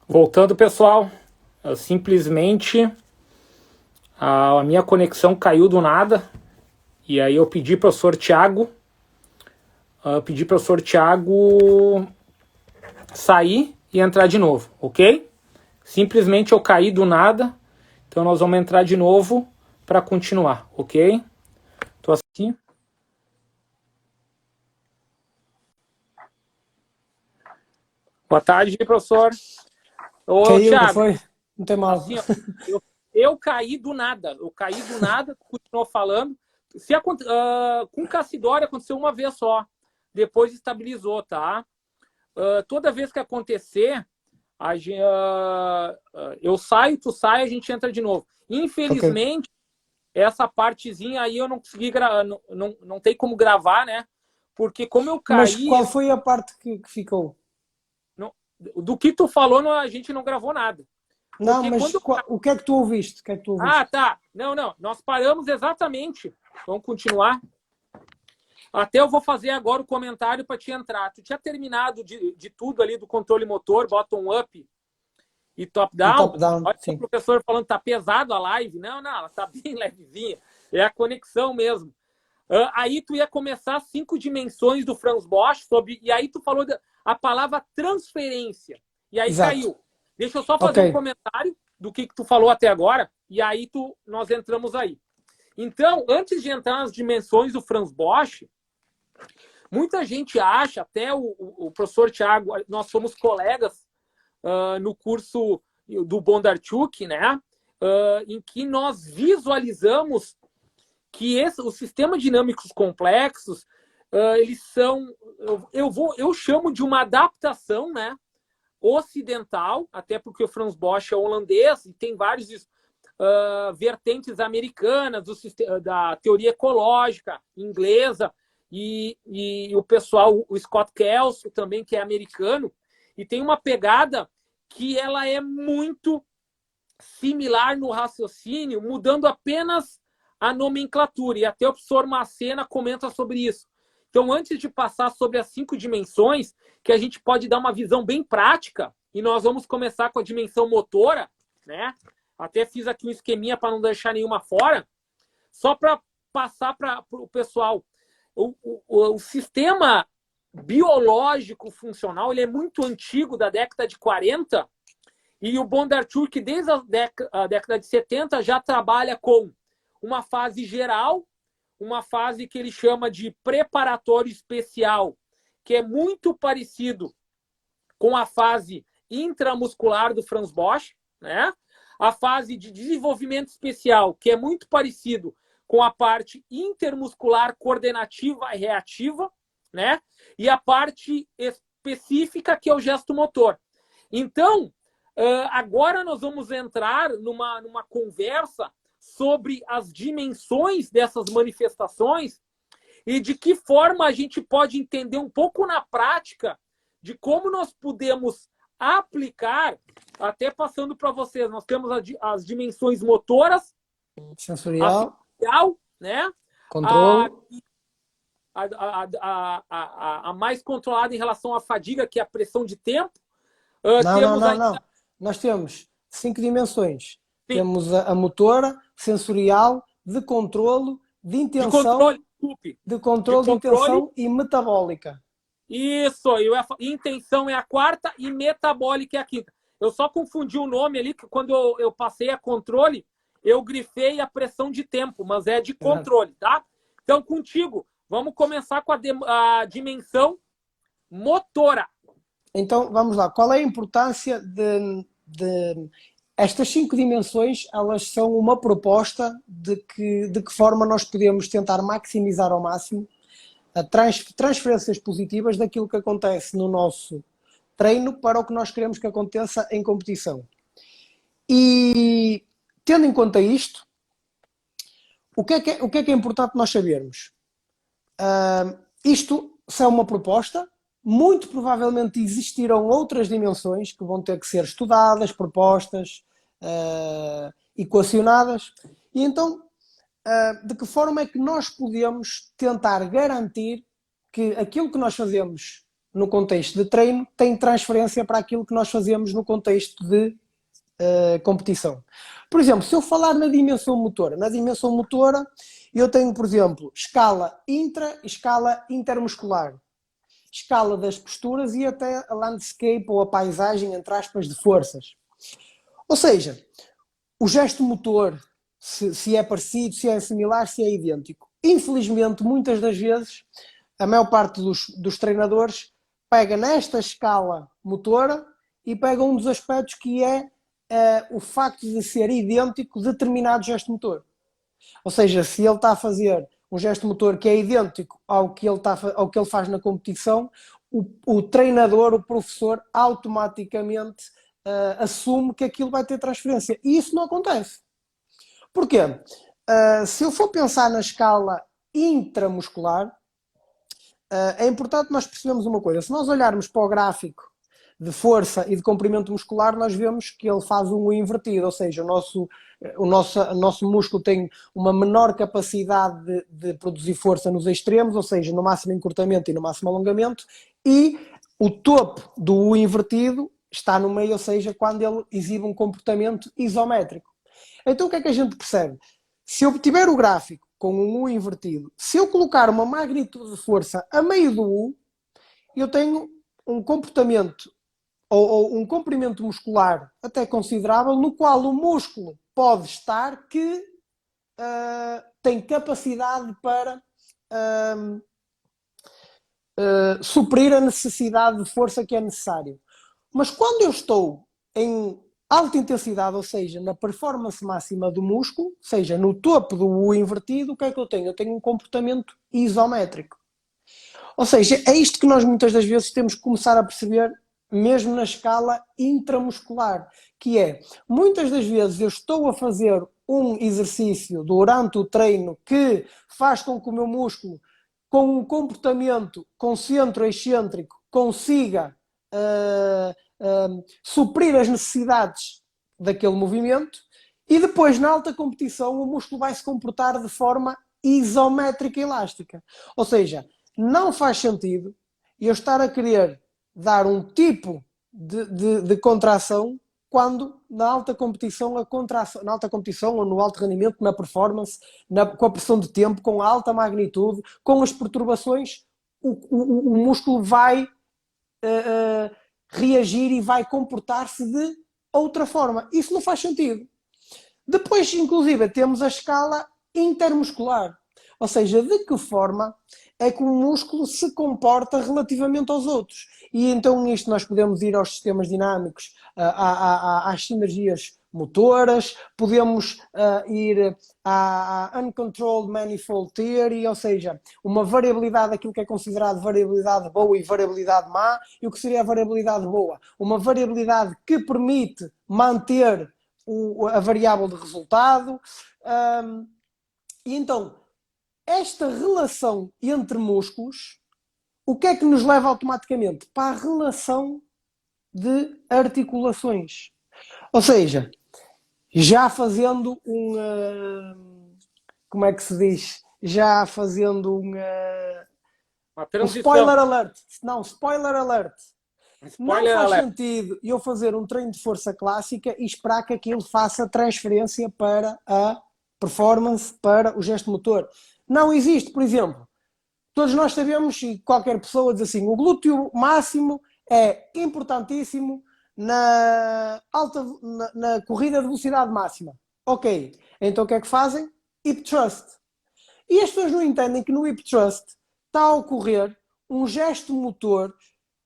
Voltando, pessoal, simplesmente a minha conexão caiu do nada e aí eu pedi para o professor Tiago sair e entrar de novo, ok? Simplesmente eu caí do nada, então nós vamos entrar de novo para continuar, ok? Tô aqui. Boa tarde, professor. Ô, Caiu, não Tiago, foi? Não tem mal. assim, ó, eu caí do nada, continuou falando. Com Cassidória aconteceu uma vez só, depois estabilizou, tá? Toda vez que acontecer, eu saio, tu sai, a gente entra de novo. Ok. Infelizmente, essa partezinha aí eu não consegui gravar, não tem como gravar, né? Porque como eu Mas caí, qual foi a parte que ficou? não- do que tu falou, a gente não gravou nada. Não, Porque mas o que é que tu ouviste? O que é que tu Ah, ouviste? tá. Não. Nós paramos exatamente. Vamos continuar. Até eu vou fazer agora o comentário para te entrar. Tu tinha terminado de tudo ali do controle motor, bottom-up e E top-down. top-down, Olha o sim. professor falando que tá pesado a live. Não, ela tá bem levezinha. É a conexão mesmo. Aí tu ia começar 5 dimensões do Franz Bosch e aí tu falou a palavra transferência. E aí Exato. caiu. Deixa eu só Ok. fazer um comentário do que tu falou até agora e aí nós entramos aí. Então, antes de entrar nas dimensões do Franz Bosch, muita gente acha, até o professor Tiago, nós somos colegas no curso do Bondarchuk, né? Em que nós visualizamos que os sistemas dinâmicos complexos, eles são, eu chamo de uma adaptação, né? Ocidental, até porque o Franz Bosch é holandês e tem vários vertentes americanas da teoria ecológica inglesa e o pessoal, o Scott Kelso também, que é americano, e tem uma pegada que ela é muito similar no raciocínio, mudando apenas a nomenclatura. E até o professor Macena comenta sobre isso. Então, antes de passar sobre as 5 dimensões, que a gente pode dar uma visão bem prática, e nós vamos começar com a dimensão motora, né? Até fiz aqui um esqueminha para não deixar nenhuma fora, só para passar para o pessoal. O sistema biológico funcional ele é muito antigo, da década de 40, e o Bondarchuk, desde a década de 70, já trabalha com uma fase geral, uma fase que ele chama de preparatório especial, que é muito parecido com a fase intramuscular do Franz Bosch, né? A fase de desenvolvimento especial, que é muito parecido com a parte intermuscular coordenativa e reativa, né? E a parte específica, que é o gesto motor. Então, agora nós vamos entrar numa conversa sobre as dimensões dessas manifestações e de que forma a gente pode entender um pouco na prática de como nós podemos aplicar, até passando para vocês, nós temos as dimensões motoras, a Sensorial, sensorial, né? A, controle. a mais controlada em relação à fadiga, que é a pressão de tempo. Não, não, Temos não, ainda não. Nós temos 5 dimensões. sim, Temos a motora, sensorial, de controlo, de de controle, intenção, desculpe, de de controle de controle. intenção e metabólica. Isso, intenção é a quarta e metabólica é a quinta. Eu só confundi o nome ali, que quando eu passei a controle, eu grifei a pressão de tempo, mas é de Exato. controle, tá? Então, contigo, vamos começar com a dimensão motora. Então, vamos lá. Qual é a importância de estas 5 dimensões? Elas são uma proposta de que forma nós podemos tentar maximizar ao máximo a transferências positivas daquilo que acontece no nosso treino para o que nós queremos que aconteça em competição. E, tendo em conta isto, o que é importante nós sabermos? Isto é uma proposta. Muito provavelmente existirão outras dimensões que vão ter que ser estudadas, propostas, equacionadas. E então, de que forma é que nós podemos tentar garantir que aquilo que nós fazemos no contexto de treino tem transferência para aquilo que nós fazemos no contexto de competição. Por exemplo, se eu falar na dimensão motora eu tenho, por exemplo, escala intra e escala intermuscular, escala das posturas e até a landscape ou a paisagem, entre aspas, de forças. Ou seja, o gesto motor, se é parecido, se é similar, se é idêntico. Infelizmente, muitas das vezes, a maior parte dos treinadores pega nesta escala motora e pega um dos aspectos que é o facto de ser idêntico determinado gesto motor. Ou seja, se ele está a fazer um gesto motor que é idêntico ao que ele faz na competição, o treinador, o professor, automaticamente assume que aquilo vai ter transferência. E isso não acontece. Porquê? Se eu for pensar na escala intramuscular, é importante nós percebermos uma coisa. Se nós olharmos para o gráfico de força e de comprimento muscular, nós vemos que ele faz um U invertido, ou seja, o nosso músculo tem uma menor capacidade de produzir força nos extremos, ou seja, no máximo encurtamento e no máximo alongamento, e o topo do U invertido está no meio, ou seja, quando ele exibe um comportamento isométrico. Então o que é que a gente percebe? Se eu tiver o gráfico com um U invertido, se eu colocar uma magnitude de força a meio do U, eu tenho um comportamento ou um comprimento muscular até considerável, no qual o músculo pode estar que tem capacidade para suprir a necessidade de força que é necessário. Mas quando eu estou em alta intensidade, ou seja, na performance máxima do músculo, seja no topo do U invertido, o que é que eu tenho? Eu tenho um comportamento isométrico. Ou seja, é isto que nós muitas das vezes temos que começar a perceber mesmo na escala intramuscular, que é, muitas das vezes eu estou a fazer um exercício durante o treino que faz com que o meu músculo, com um comportamento concentro-excêntrico, consiga suprir as necessidades daquele movimento, e depois na alta competição o músculo vai se comportar de forma isométrica e elástica. Ou seja, não faz sentido eu estar a querer dar um tipo de contração quando na alta competição a contração, na alta competição ou no alto rendimento, na performance, com a pressão de tempo, com a alta magnitude, com as perturbações, o músculo vai reagir e vai comportar-se de outra forma. Isso não faz sentido. Depois, inclusive, temos a escala intermuscular. Ou seja, de que forma é que o músculo se comporta relativamente aos outros. E então nisto nós podemos ir aos sistemas dinâmicos, às sinergias motoras, podemos ir à Uncontrolled Manifold Theory, ou seja, uma variabilidade daquilo que é considerado variabilidade boa e variabilidade má. E o que seria a variabilidade boa? Uma variabilidade que permite manter a variável de resultado. E então, esta relação entre músculos, o que é que nos leva automaticamente? Para a relação de articulações. Ou seja, já fazendo como é que se diz? Já fazendo um spoiler alert. Não, spoiler alert. Não faz sentido eu fazer um treino de força clássica e esperar que aquilo faça transferência para a performance, para o gesto motor. Não existe, por exemplo, todos nós sabemos, e qualquer pessoa diz assim, o glúteo máximo é importantíssimo na corrida de velocidade máxima. Ok, então o que é que fazem? Hip thrust. E as pessoas não entendem que no hip thrust está a ocorrer um gesto motor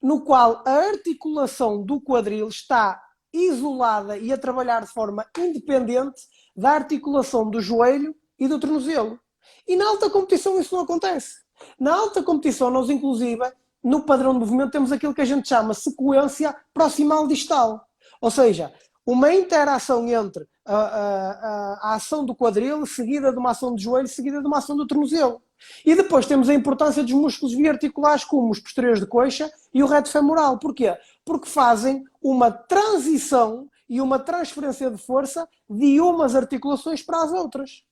no qual a articulação do quadril está isolada e a trabalhar de forma independente da articulação do joelho e do tornozelo. E na alta competição isso não acontece. Na alta competição nós, inclusive, no padrão de movimento temos aquilo que a gente chama sequência proximal-distal. Ou seja, uma interação entre a ação do quadril, seguida de uma ação do joelho, seguida de uma ação do tornozelo. E depois temos a importância dos músculos biarticulares, como os posteriores de coxa e o reto femoral. Porquê? Porque fazem uma transição e uma transferência de força de umas articulações para as outras.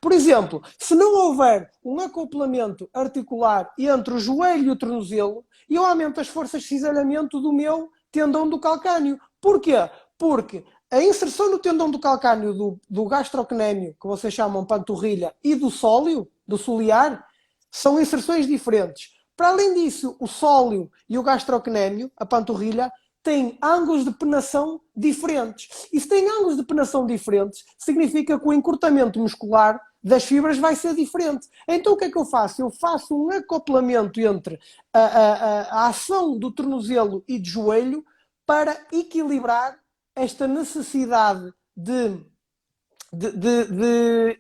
Por exemplo, se não houver um acoplamento articular entre o joelho e o tornozelo, eu aumento as forças de cisalhamento do meu tendão do calcânio. Porquê? Porque a inserção no tendão do calcânio do gastrocnémio, que vocês chamam panturrilha, e do sólio, do solear, são inserções diferentes. Para além disso, o sólio e o gastrocnémio, a panturrilha, têm ângulos de penação diferentes. E se têm ângulos de penação diferentes, significa que o encurtamento muscular das fibras vai ser diferente. Então o que é que eu faço? Eu faço um acoplamento entre a ação do tornozelo e de joelho para equilibrar esta necessidade de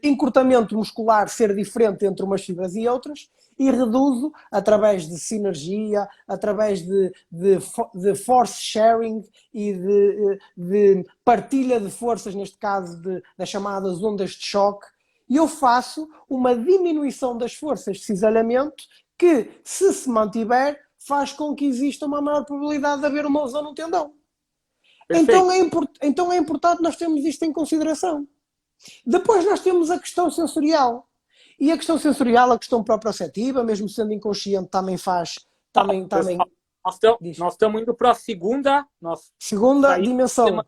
encurtamento muscular ser diferente entre umas fibras e outras, e reduzo através de sinergia, através de force sharing e de partilha de forças, neste caso das chamadas ondas de choque, e eu faço uma diminuição das forças de cisalhamento que, se mantiver, faz com que exista uma maior probabilidade de haver uma lesão no tendão. Então é importante nós termos isto em consideração. Depois nós temos a questão sensorial. E a questão sensorial, a questão proprioceptiva, mesmo sendo inconsciente, também faz... Nós estamos indo para a segunda dimensão.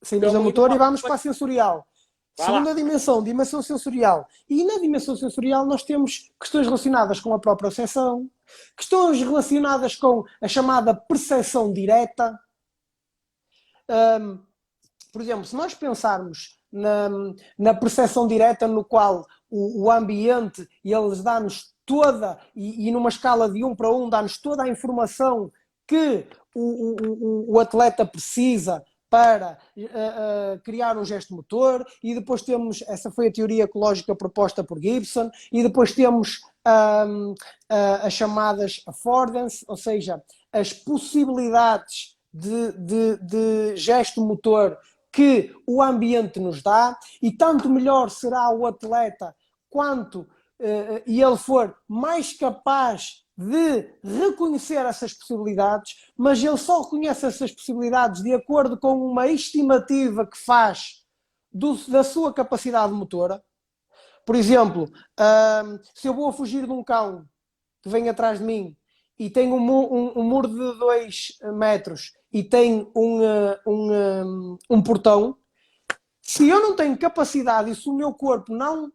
Saímos da motora e vamos para a sensorial. Segunda dimensão sensorial. E na dimensão sensorial nós temos questões relacionadas com a propriocepção, questões relacionadas com a chamada percepção direta. Por exemplo, se nós pensarmos na percepção direta, no qual o ambiente, eles dá-nos toda, e numa escala de 1 para 1, dá-nos toda a informação que o atleta precisa para criar um gesto motor, e depois temos, essa foi a teoria ecológica proposta por Gibson, e depois temos as chamadas affordance, ou seja, as possibilidades de gesto motor que o ambiente nos dá, e tanto melhor será o atleta quanto ele for mais capaz de reconhecer essas possibilidades, mas ele só reconhece essas possibilidades de acordo com uma estimativa que faz da sua capacidade motora. Por exemplo, se eu vou fugir de um cão que vem atrás de mim e tem um muro de 2 metros e tem um portão, se eu não tenho capacidade e se o meu corpo não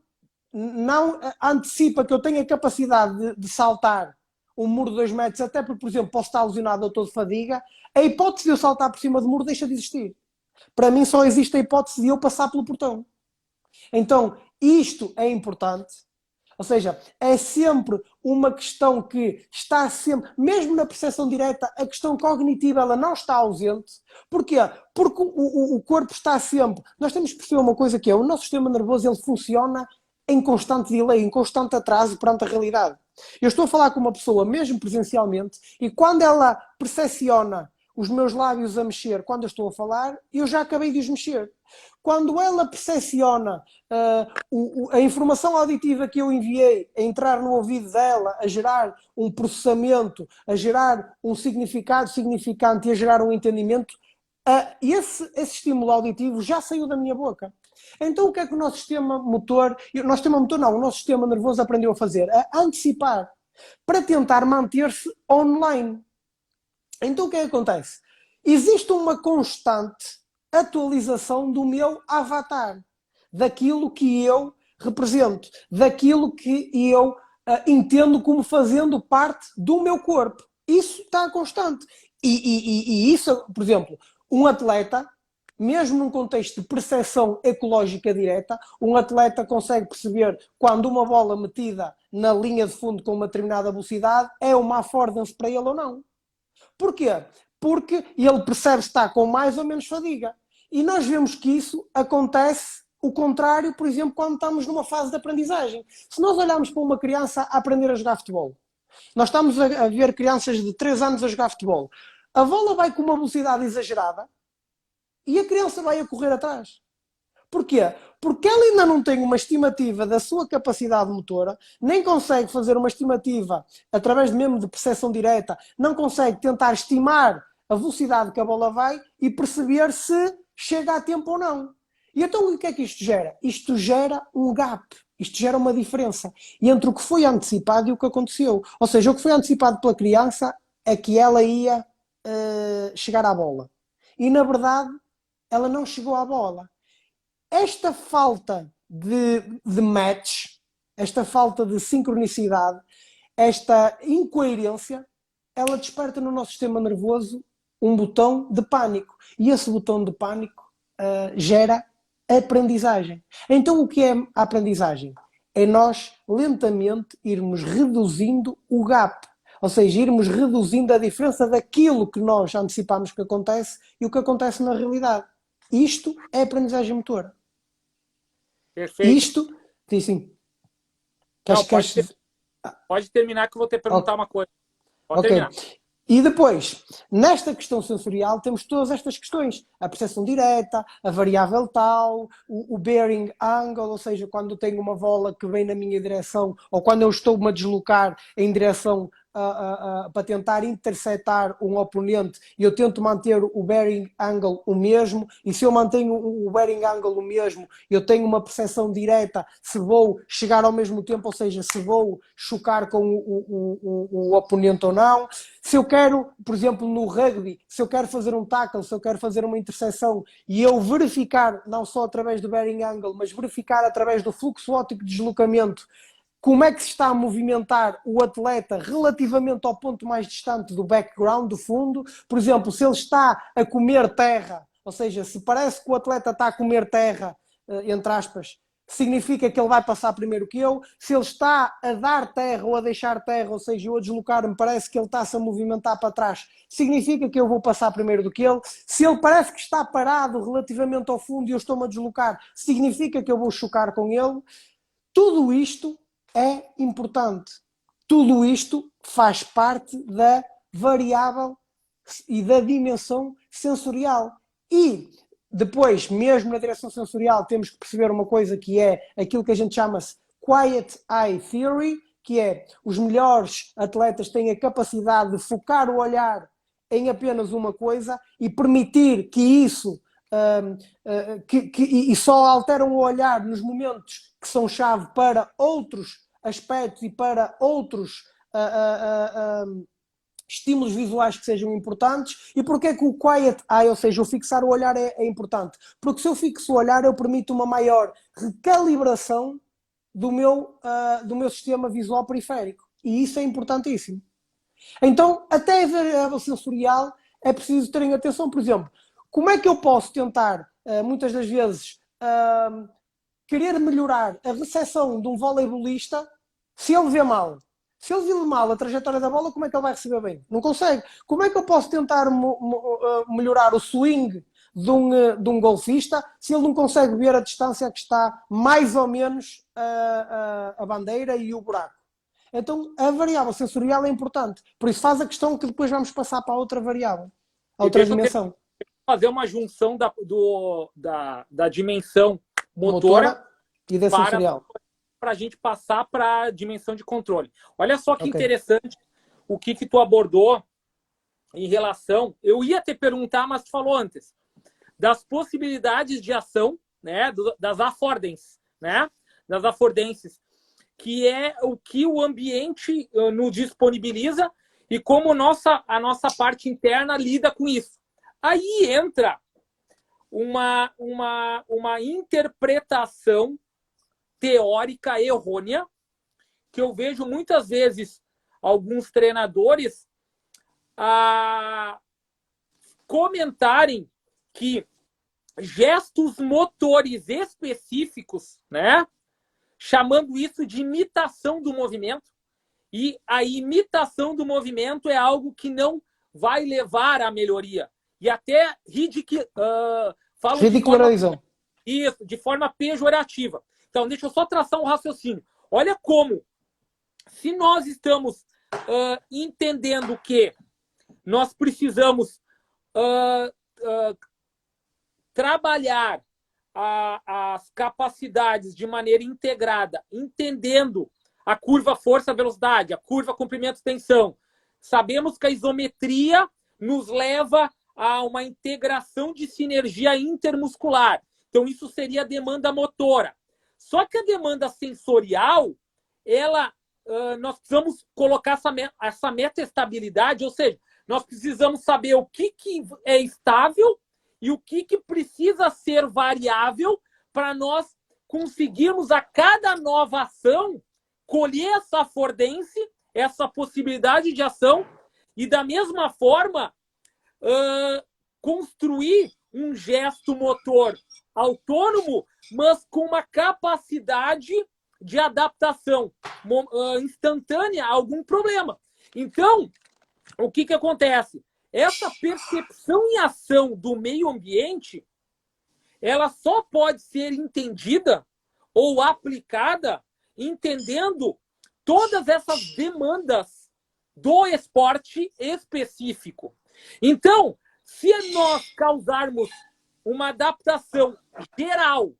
antecipa que eu tenho a capacidade de saltar um muro de 2 metros, até porque, por exemplo, posso estar lesionado ou estou de fadiga, a hipótese de eu saltar por cima do muro deixa de existir. Para mim só existe a hipótese de eu passar pelo portão. Então, isto é importante. Ou seja, é sempre uma questão que está sempre, mesmo na percepção direta, a questão cognitiva ela não está ausente. Porquê? Porque o corpo está sempre... Nós temos que perceber uma coisa que é, o nosso sistema nervoso ele funciona em constante delay, em constante atraso perante a realidade. Eu estou a falar com uma pessoa, mesmo presencialmente, e quando ela percepciona os meus lábios a mexer quando eu estou a falar, eu já acabei de os mexer. Quando ela percepciona a informação auditiva que eu enviei a entrar no ouvido dela, a gerar um processamento, a gerar um significado significante e a gerar um entendimento, esse estímulo auditivo já saiu da minha boca. Então o que é que o nosso sistema motor, o nosso sistema nervoso aprendeu a fazer? A antecipar, para tentar manter-se online. Então o que é que acontece? Existe uma constante atualização do meu avatar, daquilo que eu represento, daquilo que eu entendo como fazendo parte do meu corpo. Isso está constante. E isso, por exemplo, um atleta, mesmo num contexto de percepção ecológica direta, um atleta consegue perceber quando uma bola metida na linha de fundo com uma determinada velocidade é uma affordance para ele ou não. Porquê? Porque ele percebe se está com mais ou menos fadiga. E nós vemos que isso acontece o contrário, por exemplo, quando estamos numa fase de aprendizagem. Se nós olharmos para uma criança a aprender a jogar futebol, nós estamos a ver crianças de 3 anos a jogar futebol, a bola vai com uma velocidade exagerada e a criança vai a correr atrás. Porquê? Porque ela ainda não tem uma estimativa da sua capacidade motora, nem consegue fazer uma estimativa através mesmo de percepção direta, não consegue tentar estimar a velocidade que a bola vai e perceber se chega a tempo ou não. E então o que é que isto gera? Isto gera um gap, isto gera uma diferença entre o que foi antecipado e o que aconteceu. Ou seja, o que foi antecipado pela criança é que ela ia chegar à bola. E na verdade, ela não chegou à bola. Esta falta de match, esta falta de sincronicidade, esta incoerência, ela desperta no nosso sistema nervoso um botão de pânico. E esse botão de pânico gera aprendizagem. Então o que é a aprendizagem? É nós lentamente irmos reduzindo o gap. Ou seja, irmos reduzindo a diferença daquilo que nós antecipamos que acontece e o que acontece na realidade. Isto é aprendizagem motora. Perfeito. Isto, sim, sim. Não, pode terminar que eu vou te perguntar uma coisa. Pode terminar. E depois, nesta questão sensorial, temos todas estas questões. A percepção direta, a variável tal, o bearing angle, ou seja, quando tenho uma bola que vem na minha direção, ou quando eu estou-me a deslocar em direção para tentar interceptar um oponente, e eu tento manter o bearing angle o mesmo, e se eu mantenho o bearing angle o mesmo, eu tenho uma percepção direta se vou chegar ao mesmo tempo, ou seja, se vou chocar com o oponente ou não. Se eu quero, por exemplo, no rugby, se eu quero fazer um tackle, se eu quero fazer uma interseção, e eu verificar, não só através do bearing angle, mas verificar através do fluxo óptico de deslocamento, como é que se está a movimentar o atleta relativamente ao ponto mais distante do background, do fundo. Por exemplo, se ele está a comer terra, ou seja, se parece que o atleta está a comer terra, entre aspas, significa que ele vai passar primeiro que eu. Se ele está a dar terra ou a deixar terra, ou seja, eu a deslocar-me, parece que ele está-se a movimentar para trás, significa que eu vou passar primeiro do que ele. Se ele parece que está parado relativamente ao fundo e eu estou-me a deslocar, significa que eu vou chocar com ele. Tudo isto é importante. Tudo isto faz parte da variável e da dimensão sensorial. E depois, mesmo na direção sensorial, temos que perceber uma coisa que é aquilo que a gente chama-se Quiet Eye Theory, que é os melhores atletas têm a capacidade de focar o olhar em apenas uma coisa e permitir que isso e só alteram o olhar nos momentos que são chave para outros aspectos e para outros estímulos visuais que sejam importantes. E porquê que o quiet eye, ou seja, o fixar o olhar é importante? Porque se eu fixo o olhar, eu permito uma maior recalibração do meu sistema visual periférico. E isso é importantíssimo. Então, até a variável sensorial é preciso terem atenção. Por exemplo, como é que eu posso tentar, muitas das vezes, querer melhorar a recepção de um voleibolista se ele vê mal? Se ele vê mal a trajetória da bola, como é que ele vai receber bem? Não consegue. Como é que eu posso tentar melhorar o swing de um golfista se ele não consegue ver a distância que está mais ou menos a bandeira e o buraco? Então, a variável sensorial é importante. Por isso faz a questão que depois vamos passar para a outra variável, a outra dimensão. Fazer uma junção da dimensão motora e da sensorial. Para a gente passar para a dimensão de controle. Olha só que interessante o que tu abordou em relação... Eu ia te perguntar, mas tu falou antes. Das possibilidades de ação, né, das affordances, né? Das affordances, que é o que o ambiente nos disponibiliza e como a nossa parte interna lida com isso. Aí entra uma interpretação teórica errônea, que eu vejo muitas vezes alguns treinadores comentarem que gestos motores específicos, né, chamando isso de imitação do movimento, e a imitação do movimento é algo que não vai levar à melhoria. E até ridicularizam. Isso, de forma pejorativa. Então, deixa eu só traçar um raciocínio. Olha como, se nós estamos entendendo que nós precisamos trabalhar as capacidades de maneira integrada, entendendo a curva força-velocidade, a curva comprimento-tensão. Sabemos que a isometria nos leva a uma integração de sinergia intermuscular. Então, isso seria a demanda motora. Só que a demanda sensorial, nós precisamos colocar essa meta-estabilidade, ou seja, nós precisamos saber o que é estável e o que precisa ser variável para nós conseguirmos, a cada nova ação, colher essa affordancy, essa possibilidade de ação, e da mesma forma construir um gesto motor autônomo, mas com uma capacidade de adaptação instantânea a algum problema. Então, o que acontece? Essa percepção e ação do meio ambiente, ela só pode ser entendida ou aplicada entendendo todas essas demandas do esporte específico. Então, se nós causarmos uma adaptação geral,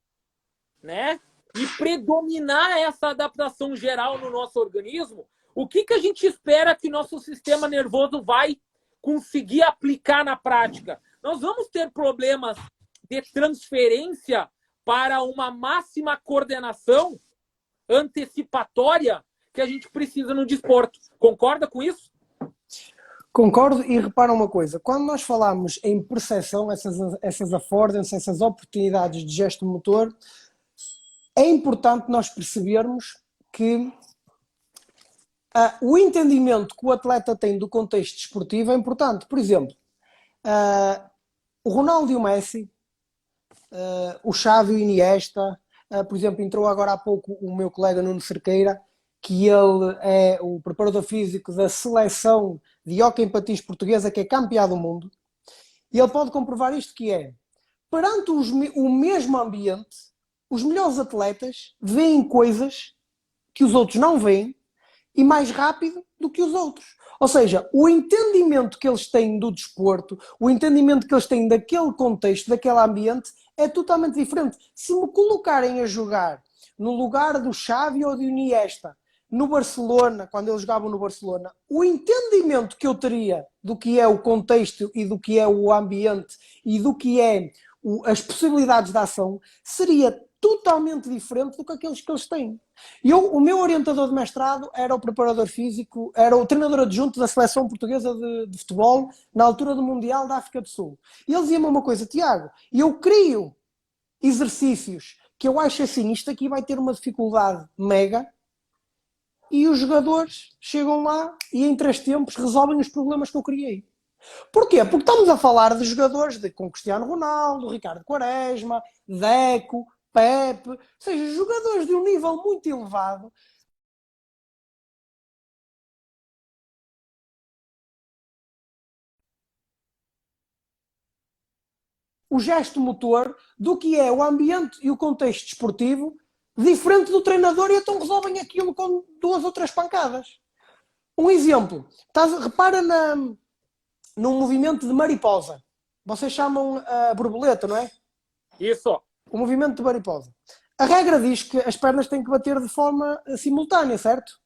né, e predominar essa adaptação geral no nosso organismo, o que a gente espera que nosso sistema nervoso vai conseguir aplicar na prática? Nós vamos ter problemas de transferência para uma máxima coordenação antecipatória que a gente precisa no desporto. Concorda com isso? Concordo, e repara uma coisa, quando nós falamos em percepção, essas affordances, essas oportunidades de gesto motor, é importante nós percebermos que o entendimento que o atleta tem do contexto desportivo é importante. Por exemplo, o Ronaldo e o Messi, o Xavi e o Iniesta, por exemplo, entrou agora há pouco o meu colega Nuno Cerqueira, que ele é o preparador físico da seleção de hóquei em patins portuguesa, que é campeã do mundo, e ele pode comprovar isto, que é, perante o mesmo ambiente, os melhores atletas veem coisas que os outros não veem e mais rápido do que os outros. Ou seja, o entendimento que eles têm do desporto, o entendimento que eles têm daquele contexto, daquele ambiente, é totalmente diferente. Se me colocarem a jogar no lugar do Xavi ou do Iniesta, no Barcelona, quando eles jogavam no Barcelona, o entendimento que eu teria do que é o contexto e do que é o ambiente e do que é as possibilidades de ação seria totalmente diferente do que aqueles que eles têm. O meu orientador de mestrado era o preparador físico, era o treinador adjunto da seleção portuguesa de futebol na altura do Mundial da África do Sul. E ele dizia-me uma coisa: Tiago, eu crio exercícios que eu acho assim, isto aqui vai ter uma dificuldade mega, e os jogadores chegam lá e em 3 tempos resolvem os problemas que eu criei. Porquê? Porque estamos a falar de jogadores com Cristiano Ronaldo, Ricardo Quaresma, Deco, Pepe, ou seja, jogadores de um nível muito elevado. O gesto motor do que é o ambiente e o contexto desportivo, diferente do treinador, e então resolvem aquilo com 2 ou 3 pancadas. Um exemplo, repara num movimento de mariposa. Vocês chamam a borboleta, não é? Isso. O movimento de mariposa. A regra diz que as pernas têm que bater de forma simultânea, certo?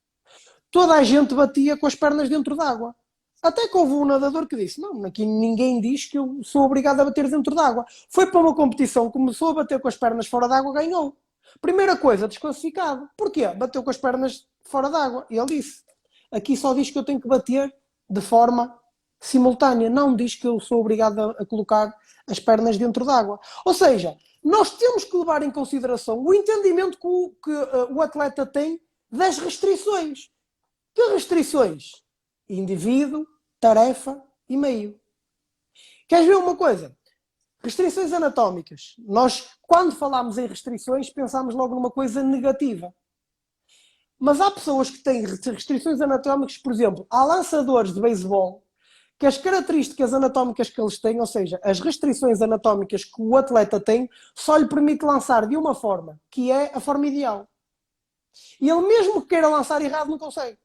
Toda a gente batia com as pernas dentro d'água. Até que houve um nadador que disse: não, aqui ninguém diz que eu sou obrigado a bater dentro d'água. Foi para uma competição, começou a bater com as pernas fora d'água, ganhou. Primeira coisa, desclassificado. Porquê? Bateu com as pernas fora d'água. E ele disse: aqui só diz que eu tenho que bater de forma simultânea. Não diz que eu sou obrigado a colocar as pernas dentro d'água. Ou seja, nós temos que levar em consideração o entendimento que o atleta tem das restrições. Que restrições? Indivíduo, tarefa e meio. Queres ver uma coisa? Restrições anatómicas. Nós, quando falamos em restrições, pensamos logo numa coisa negativa. Mas há pessoas que têm restrições anatómicas, por exemplo, há lançadores de beisebol que as características anatómicas que eles têm, ou seja, as restrições anatómicas que o atleta tem, só lhe permite lançar de uma forma, que é a forma ideal. E ele mesmo que queira lançar errado, não consegue.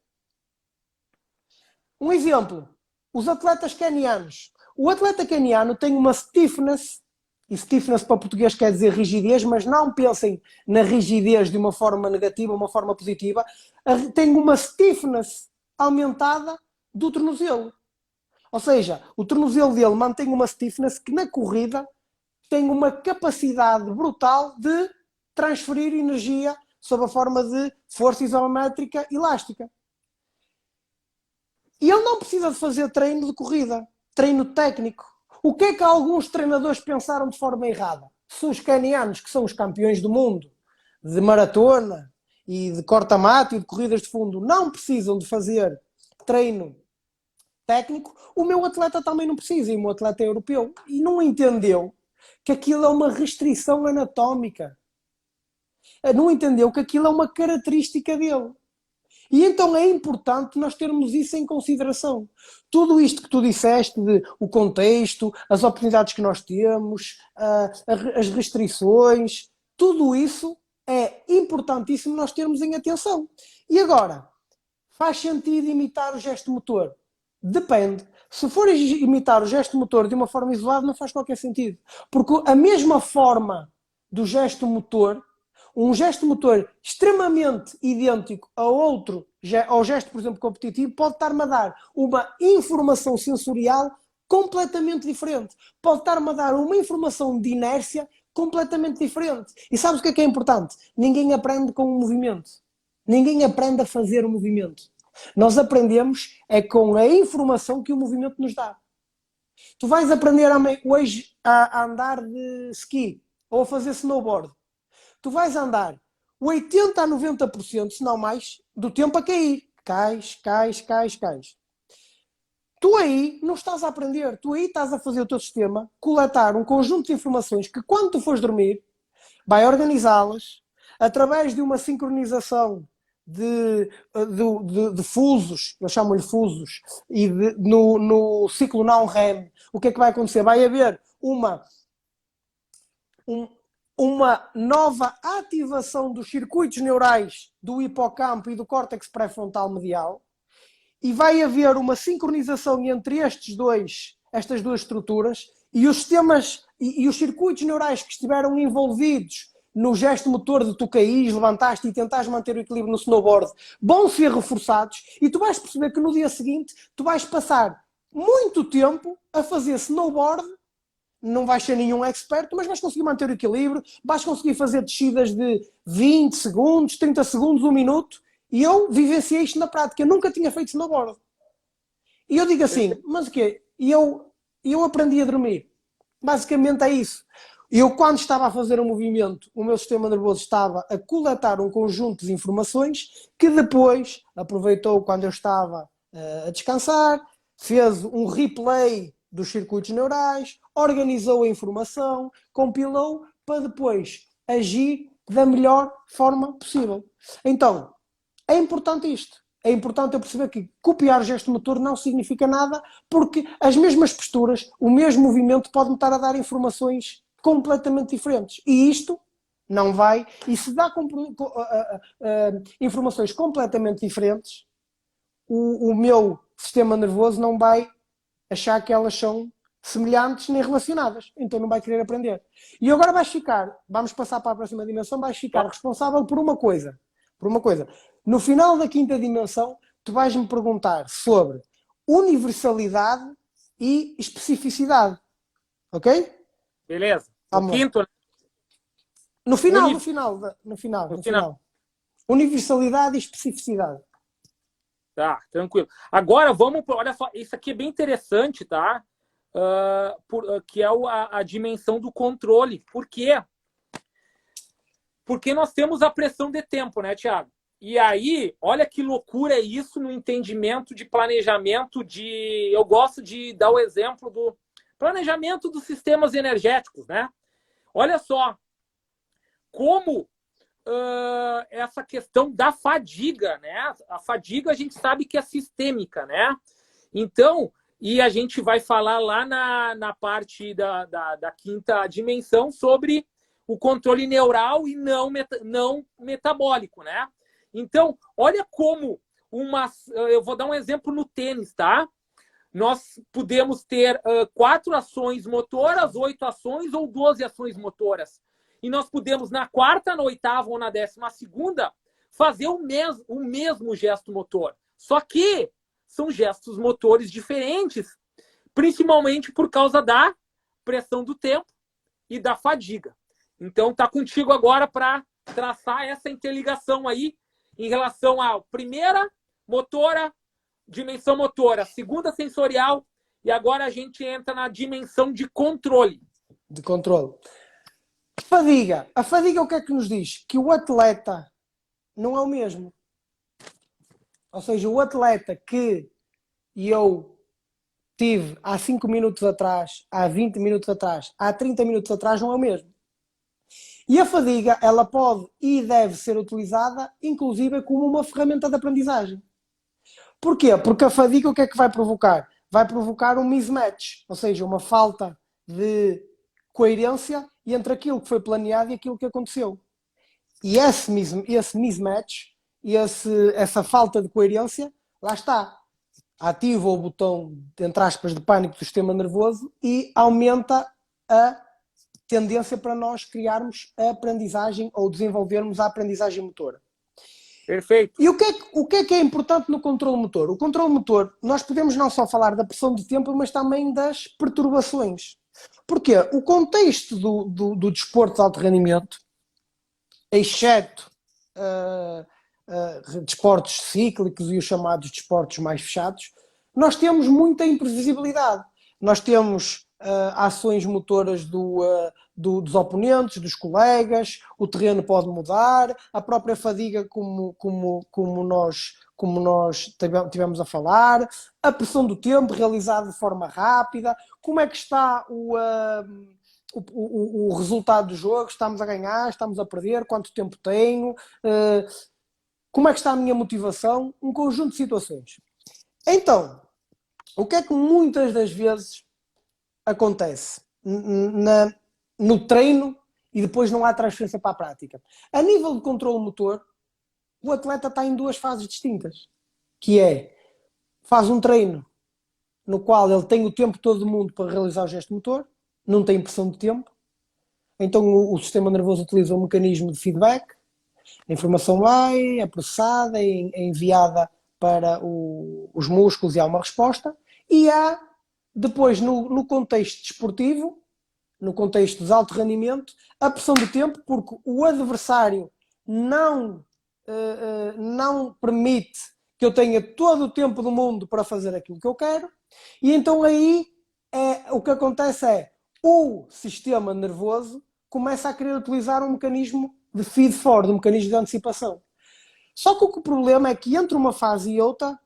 Um exemplo, os atletas canianos. O atleta caniano tem uma stiffness, e stiffness para português quer dizer rigidez, mas não pensem na rigidez de uma forma negativa, uma forma positiva. Tem uma stiffness aumentada do tornozelo. Ou seja, o tornozelo dele mantém uma stiffness que na corrida tem uma capacidade brutal de transferir energia sob a forma de força isométrica elástica. E ele não precisa de fazer treino de corrida, treino técnico. O que é que alguns treinadores pensaram de forma errada? Se os canianos, que são os campeões do mundo de maratona e de corta-mato e de corridas de fundo, não precisam de fazer treino técnico, o meu atleta também não precisa, e o meu atleta é europeu. E não entendeu que aquilo é uma restrição anatómica. Não entendeu que aquilo é uma característica dele. E então é importante nós termos isso em consideração. Tudo isto que tu disseste, de o contexto, as oportunidades que nós temos, as restrições, tudo isso é importantíssimo nós termos em atenção. E agora, faz sentido imitar o gesto motor? Depende. Se fores imitar o gesto motor de uma forma isolada, não faz qualquer sentido. Porque a mesma forma do gesto motor, um gesto motor extremamente idêntico a outro, ao gesto, por exemplo, competitivo, pode estar-me a dar uma informação sensorial completamente diferente. Pode estar-me a dar uma informação de inércia completamente diferente. E sabes o que é importante? Ninguém aprende com o movimento. Ninguém aprende a fazer o movimento. Nós aprendemos é com a informação que o movimento nos dá. Tu vais aprender hoje a andar de ski ou a fazer snowboard. Tu vais andar 80% a 90%, se não mais, do tempo a cair. Cais. Tu aí não estás a aprender, tu aí estás a fazer o teu sistema coletar um conjunto de informações que quando tu fores dormir, vai organizá-las através de uma sincronização de fusos, eu chamo-lhe fusos, e no ciclo não-REM. O que é que vai acontecer? Vai haver uma nova ativação dos circuitos neurais do hipocampo e do córtex pré-frontal medial, e vai haver uma sincronização entre estas duas estruturas, e os sistemas e os circuitos neurais que estiveram envolvidos no gesto motor de tu caís, levantaste e tentares manter o equilíbrio no snowboard, vão ser reforçados, e tu vais perceber que no dia seguinte tu vais passar muito tempo a fazer snowboard. Não vais ser nenhum expert, mas vais conseguir manter o equilíbrio, vais conseguir fazer descidas de 20 segundos, 30 segundos, 1 minuto. E eu vivenciei isto na prática, eu nunca tinha feito snowboard. E eu digo assim, mas o quê? E eu aprendi a dormir. Basicamente é isso. Eu, quando estava a fazer um movimento, o meu sistema nervoso estava a coletar um conjunto de informações que depois aproveitou quando eu estava a descansar, fez um replay dos circuitos neurais, organizou a informação, compilou para depois agir da melhor forma possível. Então, é importante isto. É importante eu perceber que copiar gesto motor não significa nada, porque as mesmas posturas, o mesmo movimento pode-me estar a dar informações completamente diferentes. E isto não vai. E se dá informações completamente diferentes, o meu sistema nervoso não vai achar que elas são semelhantes nem relacionadas. Então não vai querer aprender. E agora vamos passar para a próxima dimensão, vais ficar responsável por uma coisa. No final da quinta dimensão, tu vais-me perguntar sobre universalidade e especificidade. Ok? Beleza. O quinto, né? No final. Universalidade e especificidade. Tá, tranquilo. Agora vamos, olha só, isso aqui é bem interessante, tá? Que é a dimensão do controle. Por quê? Porque nós temos a pressão de tempo, né, Thiago? E aí, olha que loucura é isso no entendimento de planejamento de... Eu gosto de dar o exemplo do planejamento dos sistemas energéticos, né? Olha só como essa questão da fadiga, né? A fadiga a gente sabe que é sistêmica, né? Então, e a gente vai falar lá na parte da quinta dimensão sobre o controle neural e não metabólico, né? Então, olha como eu vou dar um exemplo no tênis, tá? Nós podemos ter 4 ações motoras, 8 ações ou 12 ações motoras. E nós podemos, na quarta, na oitava ou na 12ª, fazer o mesmo gesto motor. Só que são gestos motores diferentes, principalmente por causa da pressão do tempo e da fadiga. Então, está contigo agora para traçar essa interligação aí em relação à primeira motora, dimensão motora, segunda sensorial, e agora a gente entra na dimensão de controle. De controle. Fadiga. A fadiga o que é que nos diz? Que o atleta não é o mesmo. Ou seja, o atleta que eu tive há 5 minutos atrás, há 20 minutos atrás, há 30 minutos atrás não é o mesmo. E a fadiga, ela pode e deve ser utilizada, inclusive, como uma ferramenta de aprendizagem. Porquê? Porque a fadiga o que é que vai provocar? Vai provocar um mismatch, ou seja, uma falta de coerência entre aquilo que foi planeado e aquilo que aconteceu. E esse mismatch, essa falta de coerência, lá está. Ativa o botão, entre aspas, de pânico do sistema nervoso e aumenta a tendência para nós criarmos a aprendizagem ou desenvolvermos a aprendizagem motora. Perfeito. E o que é importante no controle motor? O controle motor, nós podemos não só falar da pressão de tempo, mas também das perturbações. Porquê? O contexto do desporto de alto rendimento, exceto desportos cíclicos e os chamados desportos mais fechados, nós temos muita imprevisibilidade. Nós temos ações motoras dos oponentes, dos colegas, o terreno pode mudar, a própria fadiga como nós tivemos a falar, a pressão do tempo realizada de forma rápida, como é que está o resultado do jogo, estamos a ganhar, estamos a perder, quanto tempo tenho, como é que está a minha motivação, um conjunto de situações. Então, o que é que muitas das vezes acontece no treino e depois não há transferência para a prática? A nível de controle motor, o atleta está em 2 fases distintas, que é, faz um treino no qual ele tem o tempo todo do mundo para realizar o gesto motor, não tem pressão de tempo, então o sistema nervoso utiliza um mecanismo de feedback, a informação vai, é processada, é enviada para os músculos e há uma resposta, e há depois no contexto desportivo, no contexto de alto rendimento, a pressão do tempo, porque o adversário não permite que eu tenha todo o tempo do mundo para fazer aquilo que eu quero, e então aí o que acontece é o sistema nervoso começa a querer utilizar um mecanismo de feed-forward, um mecanismo de antecipação. Só que o problema é que entre uma fase e outra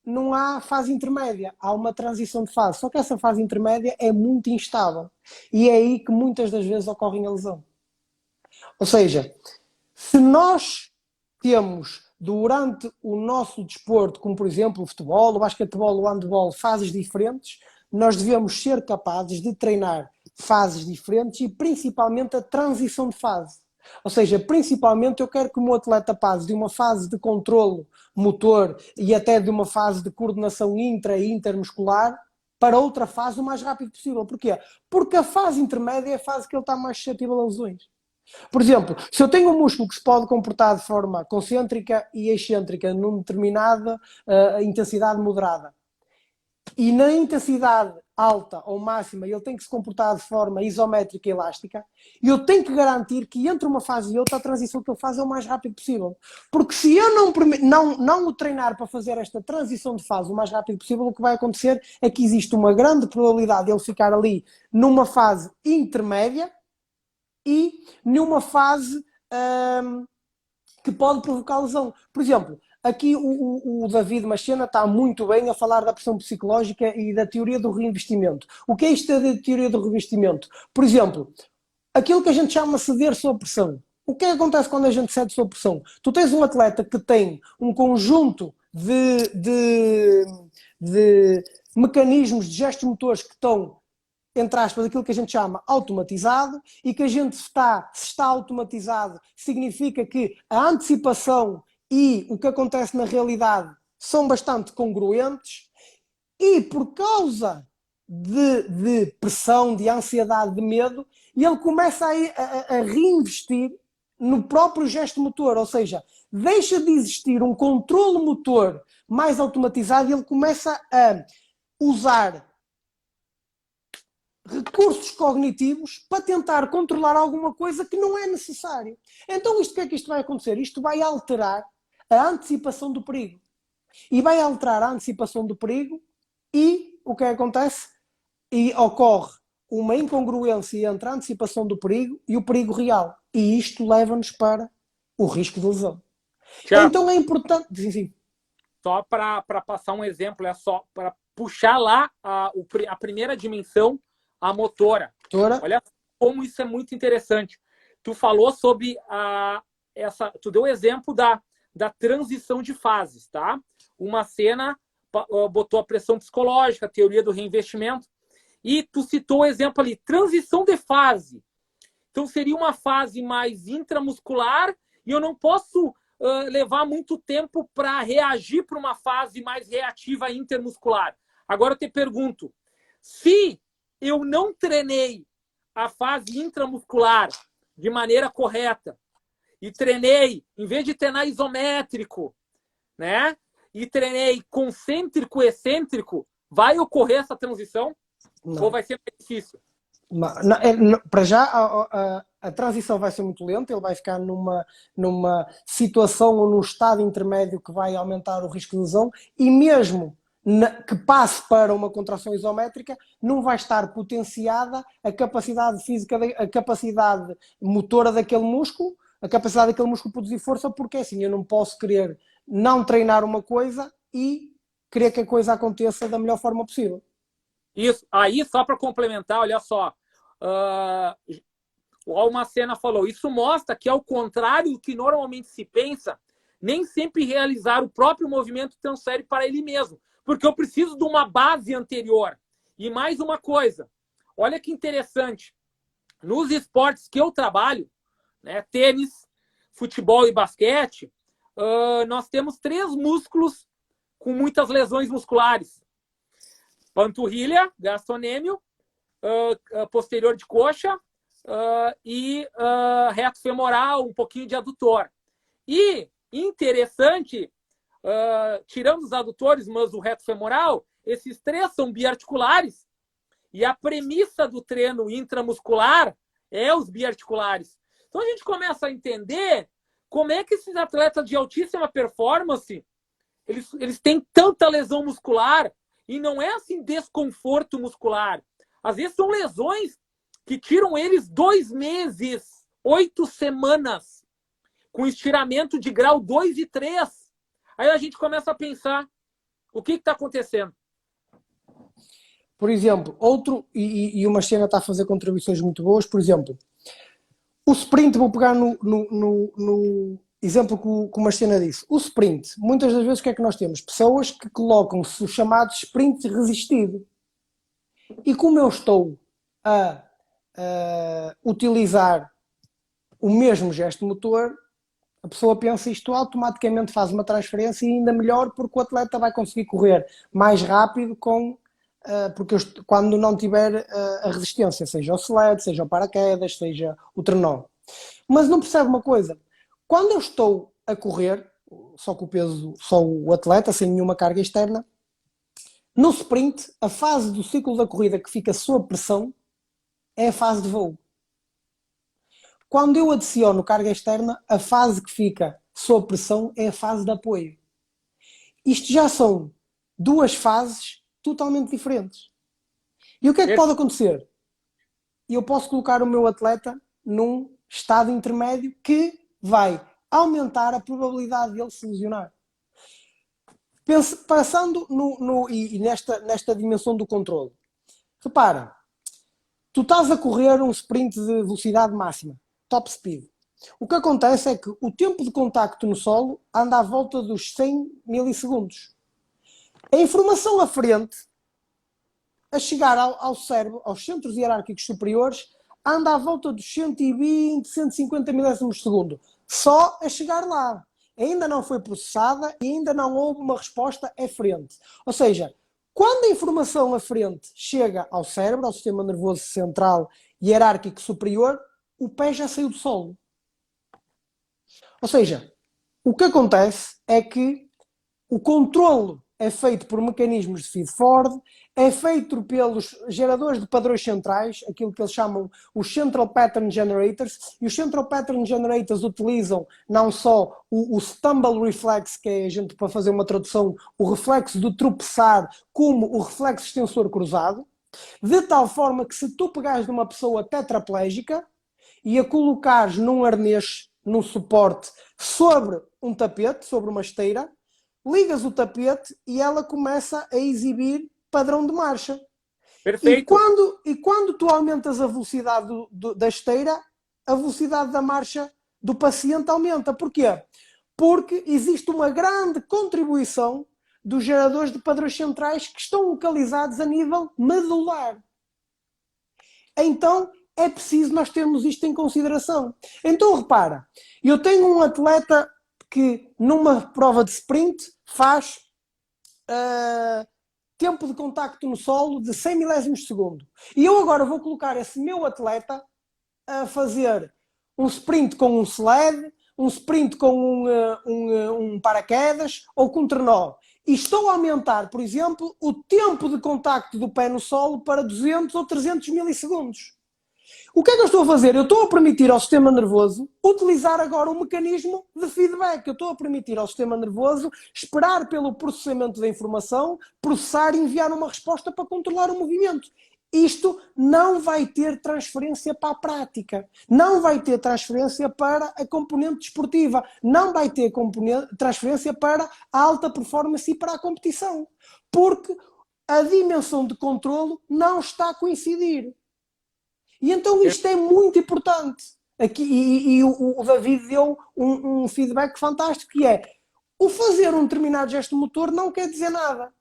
não há fase intermédia, há uma transição de fase. Só que essa fase intermédia é muito instável e é aí que muitas das vezes ocorre a lesão. Ou seja, se nós temos durante o nosso desporto, como por exemplo o futebol, o basquetebol, o handball, fases diferentes, nós devemos ser capazes de treinar fases diferentes e principalmente a transição de fase. Ou seja, principalmente eu quero que o meu atleta passe de uma fase de controlo motor e até de uma fase de coordenação intra e intermuscular para outra fase o mais rápido possível. Porquê? Porque a fase intermédia é a fase que ele está mais suscetível a lesões. Por exemplo, se eu tenho um músculo que se pode comportar de forma concêntrica e excêntrica numa determinada intensidade moderada, e na intensidade alta ou máxima ele tem que se comportar de forma isométrica e elástica, e eu tenho que garantir que entre uma fase e outra a transição que ele faz é o mais rápido possível. Porque se eu não o treinar para fazer esta transição de fase o mais rápido possível, o que vai acontecer é que existe uma grande probabilidade de ele ficar ali numa fase intermédia e numa fase que pode provocar lesão. Por exemplo, aqui o David Machena está muito bem a falar da pressão psicológica e da teoria do reinvestimento. O que é isto da teoria do reinvestimento? Por exemplo, aquilo que a gente chama de ceder sob pressão. O que é que acontece quando a gente cede sob pressão? Tu tens um atleta que tem um conjunto de mecanismos de gestos motores que estão, entre aspas, aquilo que a gente chama automatizado, e que a gente se está automatizado, significa que a antecipação e o que acontece na realidade são bastante congruentes, e por causa de pressão, de ansiedade, de medo, ele começa a reinvestir no próprio gesto motor, ou seja, deixa de existir um controle motor mais automatizado e ele começa a usar recursos cognitivos para tentar controlar alguma coisa que não é necessário. Então, o que é que isto vai acontecer? Isto vai alterar a antecipação do perigo. E vai alterar a antecipação do perigo e o que é que acontece? E ocorre uma incongruência entre a antecipação do perigo e o perigo real. E isto leva-nos para o risco de lesão. Tiago, Então é importante... Sim, sim. só para passar um exemplo, é só para puxar lá a primeira dimensão, a motora. Doutora? Olha como isso é muito interessante. Tu falou sobre tu deu o exemplo da transição de fases, tá? Uma cena botou a pressão psicológica, a teoria do reinvestimento, e tu citou o exemplo ali, transição de fase. Então seria uma fase mais intramuscular e eu não posso levar muito tempo para reagir para uma fase mais reativa intermuscular. Agora eu te pergunto, se eu não treinei a fase intramuscular de maneira correta e treinei, em vez de treinar isométrico, né? E treinei concêntrico, excêntrico, vai ocorrer essa transição? Não. Ou vai ser mais difícil? Para já, a transição vai ser muito lenta, ele vai ficar numa situação ou num estado intermédio que vai aumentar o risco de lesão e mesmo que passe para uma contração isométrica, não vai estar potenciada a capacidade física, a capacidade motora daquele músculo, a capacidade daquele músculo produzir força, porque assim, eu não posso querer não treinar uma coisa e querer que a coisa aconteça da melhor forma possível. Isso. Aí, só para complementar, olha só. O Almacena falou, isso mostra que, ao contrário do que normalmente se pensa, nem sempre realizar o próprio movimento transfere para ele mesmo, porque eu preciso de uma base anterior. E mais uma coisa, olha que interessante, nos esportes que eu trabalho, né, tênis, futebol e basquete, nós temos 3 músculos com muitas lesões musculares. Panturrilha, gastrocnêmio, posterior de coxa e reto femoral, um pouquinho de adutor. E interessante, tirando os adutores, mas o reto femoral, esses 3 são biarticulares e a premissa do treino intramuscular é os biarticulares. Então a gente começa a entender como é que esses atletas de altíssima performance eles têm tanta lesão muscular e não é assim desconforto muscular. Às vezes são lesões que tiram eles 2 meses, 8 semanas, com estiramento de grau 2 e 3. Aí a gente começa a pensar, o que está acontecendo? Por exemplo, e o Marciana está a fazer contribuições muito boas, por exemplo, o sprint, vou pegar no exemplo que o Marciana disse. O sprint, muitas das vezes o que é que nós temos? Pessoas que colocam-se o chamado sprint resistido. E como eu estou a utilizar o mesmo gesto motor, a pessoa pensa isto automaticamente faz uma transferência e ainda melhor porque o atleta vai conseguir correr mais rápido porque quando não tiver a resistência, seja o sled, seja o paraquedas, seja o trenó. Mas não percebe uma coisa, quando eu estou a correr, só com o peso, só o atleta, sem nenhuma carga externa, no sprint, a fase do ciclo da corrida que fica sob pressão é a fase de voo. Quando eu adiciono carga externa, a fase que fica sob pressão é a fase de apoio. Isto já são 2 fases totalmente diferentes. E o que é que pode acontecer? Eu posso colocar o meu atleta num estado intermédio que vai aumentar a probabilidade de ele se lesionar. Passando nesta dimensão do controle. Repara, tu estás a correr um sprint de velocidade máxima, top speed. O que acontece é que o tempo de contacto no solo anda à volta dos 100 milissegundos. A informação à frente, a chegar ao cérebro, aos centros hierárquicos superiores, anda à volta dos 120, 150 milésimos de segundo. Só a chegar lá. Ainda não foi processada e ainda não houve uma resposta à frente. Ou seja, quando a informação à frente chega ao cérebro, ao sistema nervoso central hierárquico superior, o pé já saiu do solo. Ou seja, o que acontece é que o controlo é feito por mecanismos de feed-forward, é feito pelos geradores de padrões centrais, aquilo que eles chamam os Central Pattern Generators, e os Central Pattern Generators utilizam não só o Stumble Reflex, que é, a gente, para fazer uma tradução, o reflexo do tropeçar, como o reflexo extensor cruzado, de tal forma que se tu pegares de uma pessoa tetraplégica e a colocares num arnês, num suporte, sobre um tapete, sobre uma esteira, ligas o tapete e ela começa a exibir padrão de marcha. Perfeito. E quando tu aumentas a velocidade da esteira, a velocidade da marcha do paciente aumenta. Porquê? Porque existe uma grande contribuição dos geradores de padrões centrais que estão localizados a nível medular. Então, é preciso nós termos isto em consideração. Então, repara, eu tenho um atleta que numa prova de sprint faz tempo de contacto no solo de 100 milésimos de segundo. E eu agora vou colocar esse meu atleta a fazer um sprint com um sled, um sprint com um paraquedas ou com um trenó. E estou a aumentar, por exemplo, o tempo de contacto do pé no solo para 200 ou 300 milissegundos. O que é que eu estou a fazer? Eu estou a permitir ao sistema nervoso utilizar agora um mecanismo de feedback. Eu estou a permitir ao sistema nervoso esperar pelo processamento da informação, processar e enviar uma resposta para controlar o movimento. Isto não vai ter transferência para a prática, não vai ter transferência para a componente desportiva, não vai ter transferência para a alta performance e para a competição, porque a dimensão de controlo não está a coincidir. E então isto é muito importante. Aqui, e o David deu um feedback fantástico, que é o fazer um determinado gesto motor não quer dizer nada.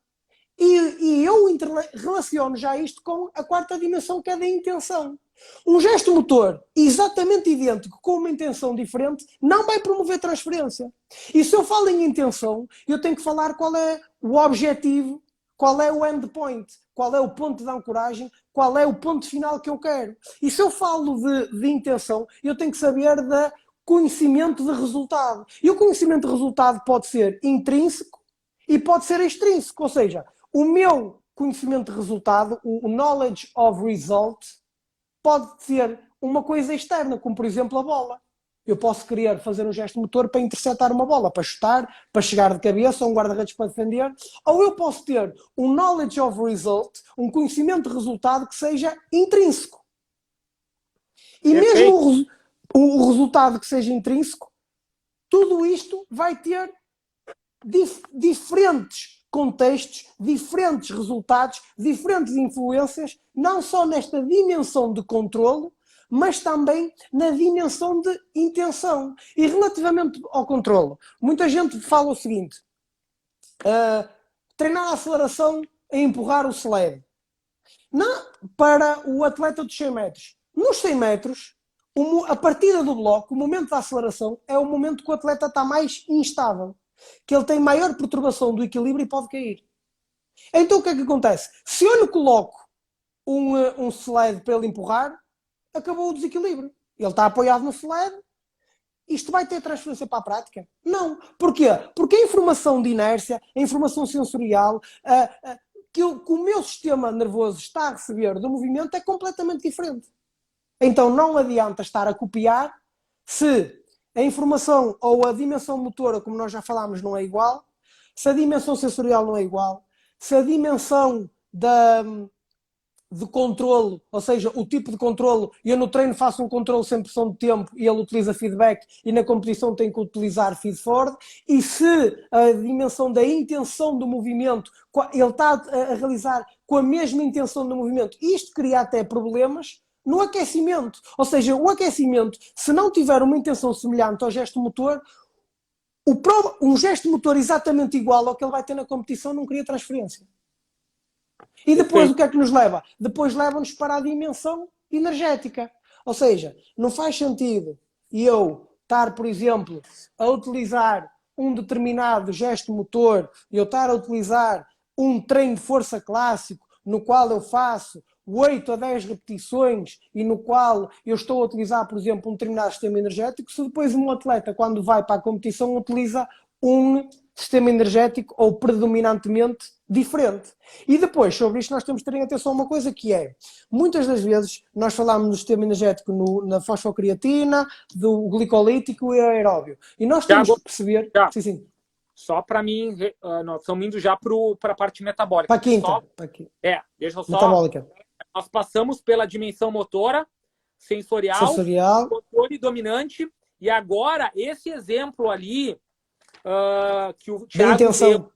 E eu relaciono já isto com a quarta dimensão, que é da intenção. Um gesto motor exatamente idêntico, com uma intenção diferente, não vai promover transferência. E se eu falo em intenção, eu tenho que falar qual é o objetivo, qual é o endpoint, qual é o ponto de ancoragem, qual é o ponto final que eu quero. E se eu falo de intenção, eu tenho que saber de conhecimento de resultado. E o conhecimento de resultado pode ser intrínseco e pode ser extrínseco. Ou seja, o meu conhecimento de resultado, o knowledge of result, pode ser uma coisa externa, como por exemplo a bola. Eu posso querer fazer um gesto motor para interceptar uma bola, para chutar, para chegar de cabeça, ou um guarda-redes para defender. Ou eu posso ter um knowledge of result, um conhecimento de resultado que seja intrínseco. E mesmo o resultado que seja intrínseco, tudo isto vai ter diferentes contextos, diferentes resultados, diferentes influências, não só nesta dimensão de controlo, mas também na dimensão de intenção. E relativamente ao controlo, muita gente fala o seguinte: treinar a aceleração é empurrar o sled. Não, para o atleta dos 100 metros. Nos 100 metros, a partida do bloco, o momento da aceleração, é o momento que o atleta está mais instável, que ele tem maior perturbação do equilíbrio e pode cair. Então o que é que acontece? Se eu lhe coloco um sled para ele empurrar, acabou o desequilíbrio. Ele está apoiado no sled. Isto vai ter transferência para a prática? Não. Porquê? Porque a informação de inércia, a informação sensorial, que o meu sistema nervoso está a receber do movimento é completamente diferente. Então não adianta estar a copiar se a informação ou a dimensão motora, como nós já falámos, não é igual, se a dimensão sensorial não é igual, se a dimensão de controlo, ou seja, o tipo de controlo, eu no treino faço um controlo sem pressão de tempo e ele utiliza feedback, e na competição tem que utilizar feed-forward, e se a dimensão da intenção do movimento, ele está a realizar com a mesma intenção do movimento, isto cria até problemas no aquecimento. Ou seja, o aquecimento, se não tiver uma intenção semelhante ao gesto motor, um gesto motor exatamente igual ao que ele vai ter na competição não cria transferência. E depois o que é que nos leva? Depois leva-nos para a dimensão energética. Ou seja, não faz sentido eu estar, por exemplo, a utilizar um determinado gesto motor, eu estar a utilizar um treino de força clássico, no qual eu faço 8 a 10 repetições e no qual eu estou a utilizar, por exemplo, um determinado sistema energético, se depois um atleta, quando vai para a competição, utiliza um sistema energético ou predominantemente diferente. E depois, sobre isto, nós temos de ter em atenção a uma coisa que é, muitas das vezes, nós falamos do sistema energético na fosfocreatina, do glicolítico e aeróbio. E nós temos Tiago, que perceber... já, Sim, sim. só para mim, nós estamos indo já para a parte metabólica. Para a quinta. Só, Para a quinta. deixa eu só... Metabólica. Nós passamos pela dimensão motora, sensorial, controle dominante, e agora esse exemplo ali que o Thiago deu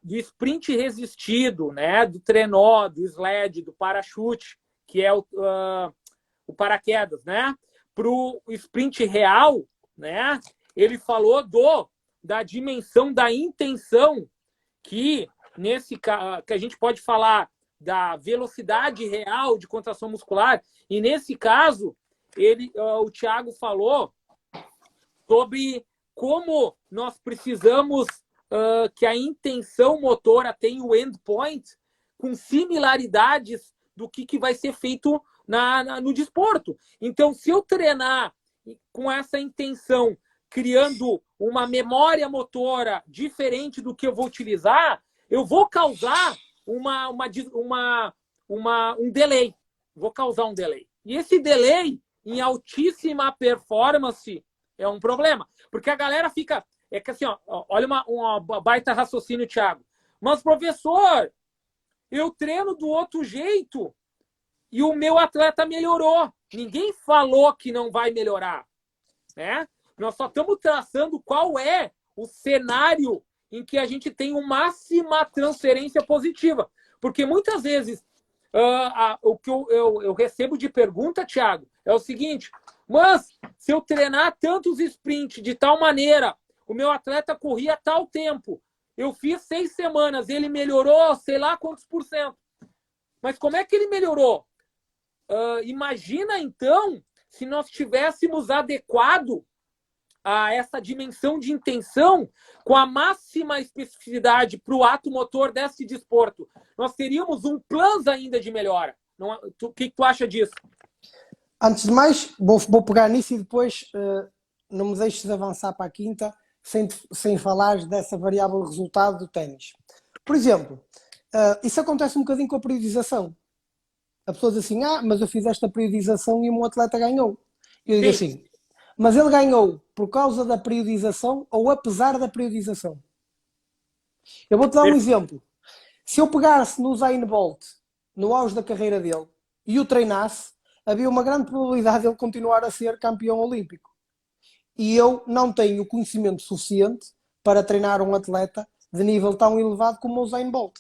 do sprint resistido, né, do trenó, do sled, do parachute, que é o paraquedas, né, para o sprint real, né, ele falou da dimensão da intenção, que nesse que a gente pode falar da velocidade real de contração muscular, e nesse caso o Thiago falou sobre como nós precisamos que a intenção motora tenha o endpoint com similaridades do que vai ser feito no desporto. Então, se eu treinar com essa intenção, criando uma memória motora diferente do que eu vou utilizar, eu vou causar um delay. Vou causar um delay. E esse delay, em altíssima performance, é um problema. Porque a galera fica... É que assim, olha uma baita raciocínio, Thiago. Mas, professor, eu treino do outro jeito e o meu atleta melhorou. Ninguém falou que não vai melhorar, né? Nós só estamos traçando qual é o cenário em que a gente tem uma máxima transferência positiva. Porque muitas vezes o que eu recebo de pergunta, Thiago, é o seguinte: mas se eu treinar tantos sprints de tal maneira, o meu atleta corria tal tempo, eu fiz 6 semanas, ele melhorou sei lá quantos %. Mas como é que ele melhorou? Imagina, então, se nós tivéssemos adequado a essa dimensão de intenção com a máxima especificidade para o ato motor desse desporto. Nós teríamos um plus ainda de melhora. O que tu acha disso? Antes de mais, vou pegar nisso e depois não me deixes de avançar para a quinta sem falar dessa variável resultado do ténis. Por exemplo, isso acontece um bocadinho com a periodização. A pessoa diz assim, mas eu fiz esta periodização e o meu atleta ganhou. Eu digo assim, mas ele ganhou por causa da periodização ou apesar da periodização? Eu vou-te dar um exemplo. Se eu pegasse no Usain Bolt, no auge da carreira dele, e o treinasse, havia uma grande probabilidade de ele continuar a ser campeão olímpico. E eu não tenho conhecimento suficiente para treinar um atleta de nível tão elevado como o Usain Bolt.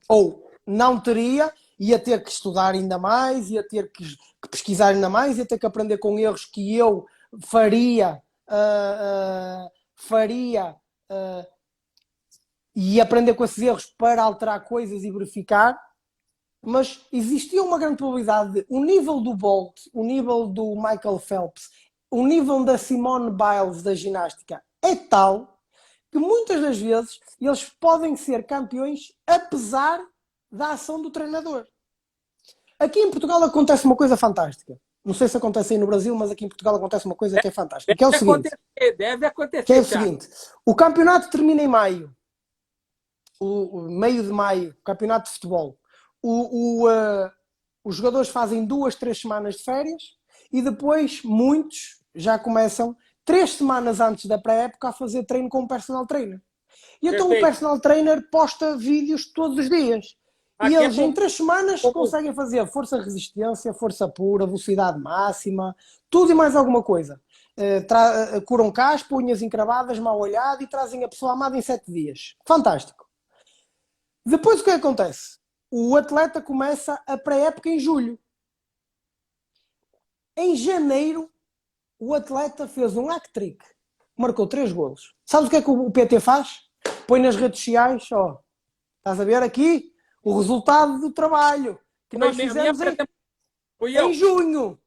Ou não teria, ia ter que estudar ainda mais, ia ter que pesquisar ainda mais, ia ter que aprender com erros que eu faria e aprender com esses erros para alterar coisas e verificar. Mas existia uma grande probabilidade de o nível do Bolt, o nível do Michael Phelps, o nível da Simone Biles da ginástica é tal que muitas das vezes eles podem ser campeões apesar da ação do treinador. Aqui em Portugal acontece uma coisa fantástica. Não sei se acontece aí no Brasil, mas aqui em Portugal acontece uma coisa que é fantástica. Que é o seguinte. Deve acontecer. Que é o seguinte. O campeonato termina em maio. O meio de maio. O campeonato de futebol. Os jogadores fazem 2, 3 semanas de férias e depois muitos já começam 3 semanas antes da pré-época a fazer treino com o personal trainer. E então o personal trainer posta vídeos todos os dias. E eles em 3 semanas conseguem fazer força-resistência, força pura, velocidade máxima, tudo e mais alguma coisa. Curam caspa, unhas encravadas, mal olhado e trazem a pessoa amada em 7 dias. Fantástico. Depois o que acontece? O atleta começa a pré-época em julho. Em janeiro, o atleta fez um hat-trick. Marcou 3 golos. Sabes o que é que o PT faz? Põe nas redes sociais, estás a ver aqui? O resultado do trabalho que nós fizemos em junho.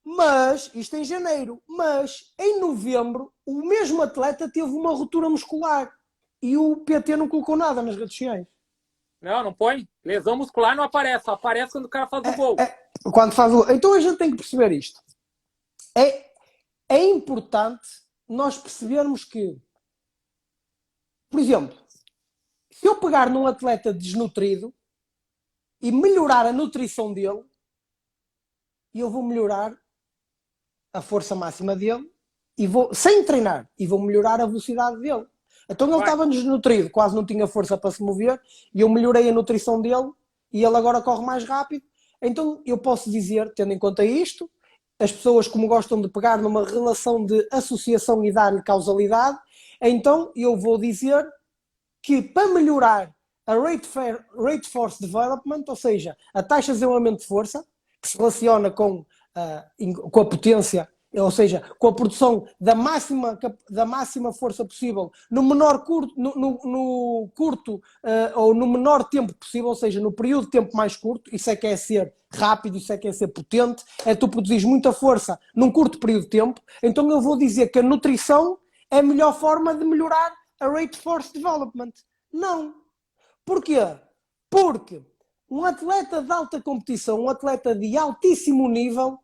Mas, isto em janeiro. Mas, em novembro, o mesmo atleta teve uma ruptura muscular. E o PT não colocou nada nas redes sociais. Não põe. Lesão muscular não aparece. Só aparece quando o cara faz o gol. Quando faz o... Então a gente tem que perceber isto. É importante nós percebermos que Por exemplo, se eu pegar num atleta desnutrido e melhorar a nutrição dele, eu vou melhorar a força máxima dele e vou, sem treinar, e vou melhorar a velocidade dele. Então ele estava desnutrido, quase não tinha força para se mover, e eu melhorei a nutrição dele e ele agora corre mais rápido. Então eu posso dizer, tendo em conta isto, as pessoas como gostam de pegar numa relação de associação e dar-lhe causalidade, então eu vou dizer que para melhorar a rate force development, ou seja, a taxa de desenvolvimento de força, que se relaciona com a potência, ou seja, com a produção da máxima força possível no menor curto, no curto ou no menor tempo possível, ou seja, no período de tempo mais curto. Isso é que é ser rápido, isso é que é ser potente, é tu produzires muita força num curto período de tempo. Então eu vou dizer que a nutrição é a melhor forma de melhorar a rate force development. Não. Porquê? Porque um atleta de alta competição, um atleta de altíssimo nível,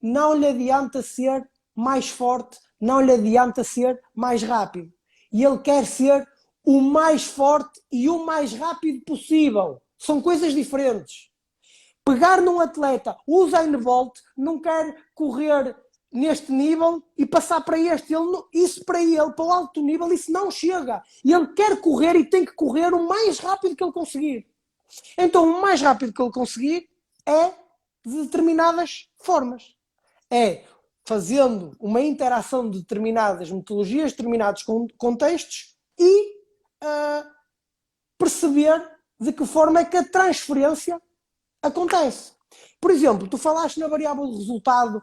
não lhe adianta ser mais forte, não lhe adianta ser mais rápido. E ele quer ser o mais forte e o mais rápido possível. São coisas diferentes. Pegar num atleta, o Usain Bolt não quer correr neste nível e passar para este. Isso para ele, para o alto nível, isso não chega. E ele quer correr e tem que correr o mais rápido que ele conseguir. Então, o mais rápido que ele conseguir é de determinadas formas. É fazendo uma interação de determinadas metodologias, determinados contextos e perceber de que forma é que a transferência acontece. Por exemplo, tu falaste na variável de resultado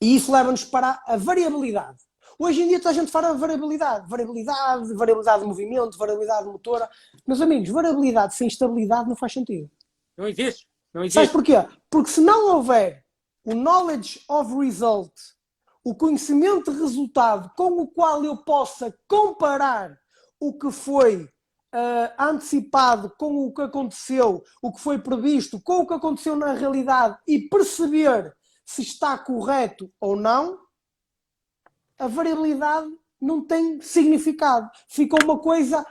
e isso leva-nos para a variabilidade. Hoje em dia toda a gente fala de variabilidade de movimento, variabilidade motora. Meus amigos, variabilidade sem estabilidade não faz sentido. Não existe. Não existe. Sabes porquê? Porque se não houver o knowledge of result, o conhecimento de resultado com o qual eu possa comparar o que foi antecipado com o que aconteceu, o que foi previsto com o que aconteceu na realidade e perceber se está correto ou não, a variabilidade não tem significado. Fica uma coisa,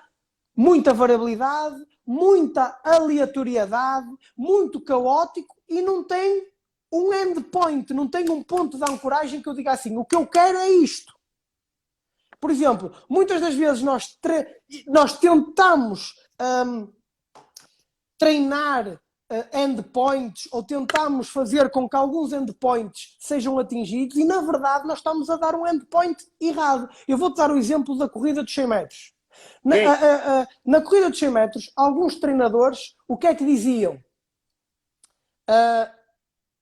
muita variabilidade, muita aleatoriedade, muito caótico e não tem um endpoint, não tem um ponto de ancoragem que eu diga assim, o que eu quero é isto. Por exemplo, muitas das vezes nós tentamos treinar endpoints ou tentamos fazer com que alguns endpoints sejam atingidos e, na verdade, nós estamos a dar um endpoint errado. Eu vou-te dar o exemplo da corrida de 100 metros. Na corrida de 100 metros, alguns treinadores, o que é que diziam?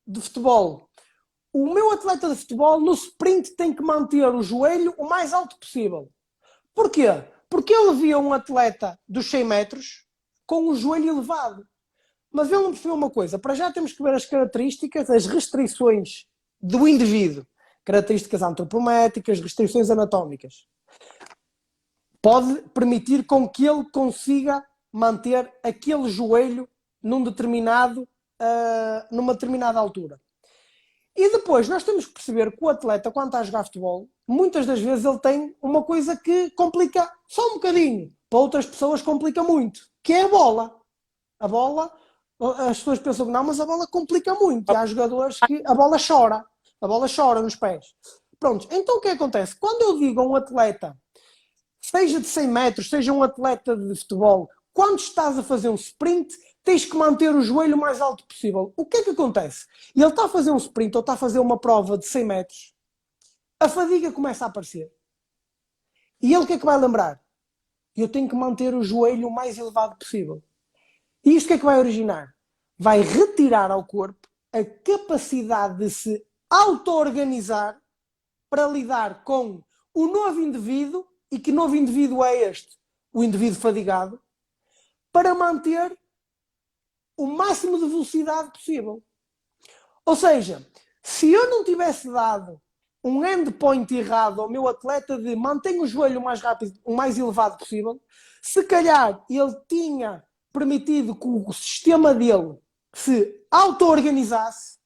De futebol. O meu atleta de futebol, no sprint, tem que manter o joelho o mais alto possível. Porquê? Porque ele via um atleta dos 100 metros com o joelho elevado. Mas ele não percebeu uma coisa. Para já temos que ver as características, as restrições do indivíduo. Características antropométricas, restrições anatómicas. Pode permitir com que ele consiga manter aquele joelho numa determinada altura. E depois nós temos que perceber que o atleta, quando está a jogar futebol, muitas das vezes ele tem uma coisa que complica só um bocadinho. Para outras pessoas complica muito, que é a bola. A bola, as pessoas pensam que não, mas a bola complica muito. E há jogadores que a bola chora nos pés. Pronto, então o que acontece? Quando eu digo a um atleta, seja de 100 metros, seja um atleta de futebol, quando estás a fazer um sprint, tens que manter o joelho o mais alto possível. O que é que acontece? Ele está a fazer um sprint ou está a fazer uma prova de 100 metros, a fadiga começa a aparecer. E ele o que é que vai lembrar? Eu tenho que manter o joelho o mais elevado possível. E isto o que é que vai originar? Vai retirar ao corpo a capacidade de se auto-organizar para lidar com o novo indivíduo. E que novo indivíduo é este? O indivíduo fadigado, para manter o máximo de velocidade possível. Ou seja, se eu não tivesse dado um endpoint errado ao meu atleta de manter o joelho o mais rápido, o mais elevado possível, se calhar ele tinha permitido que o sistema dele se auto-organizasse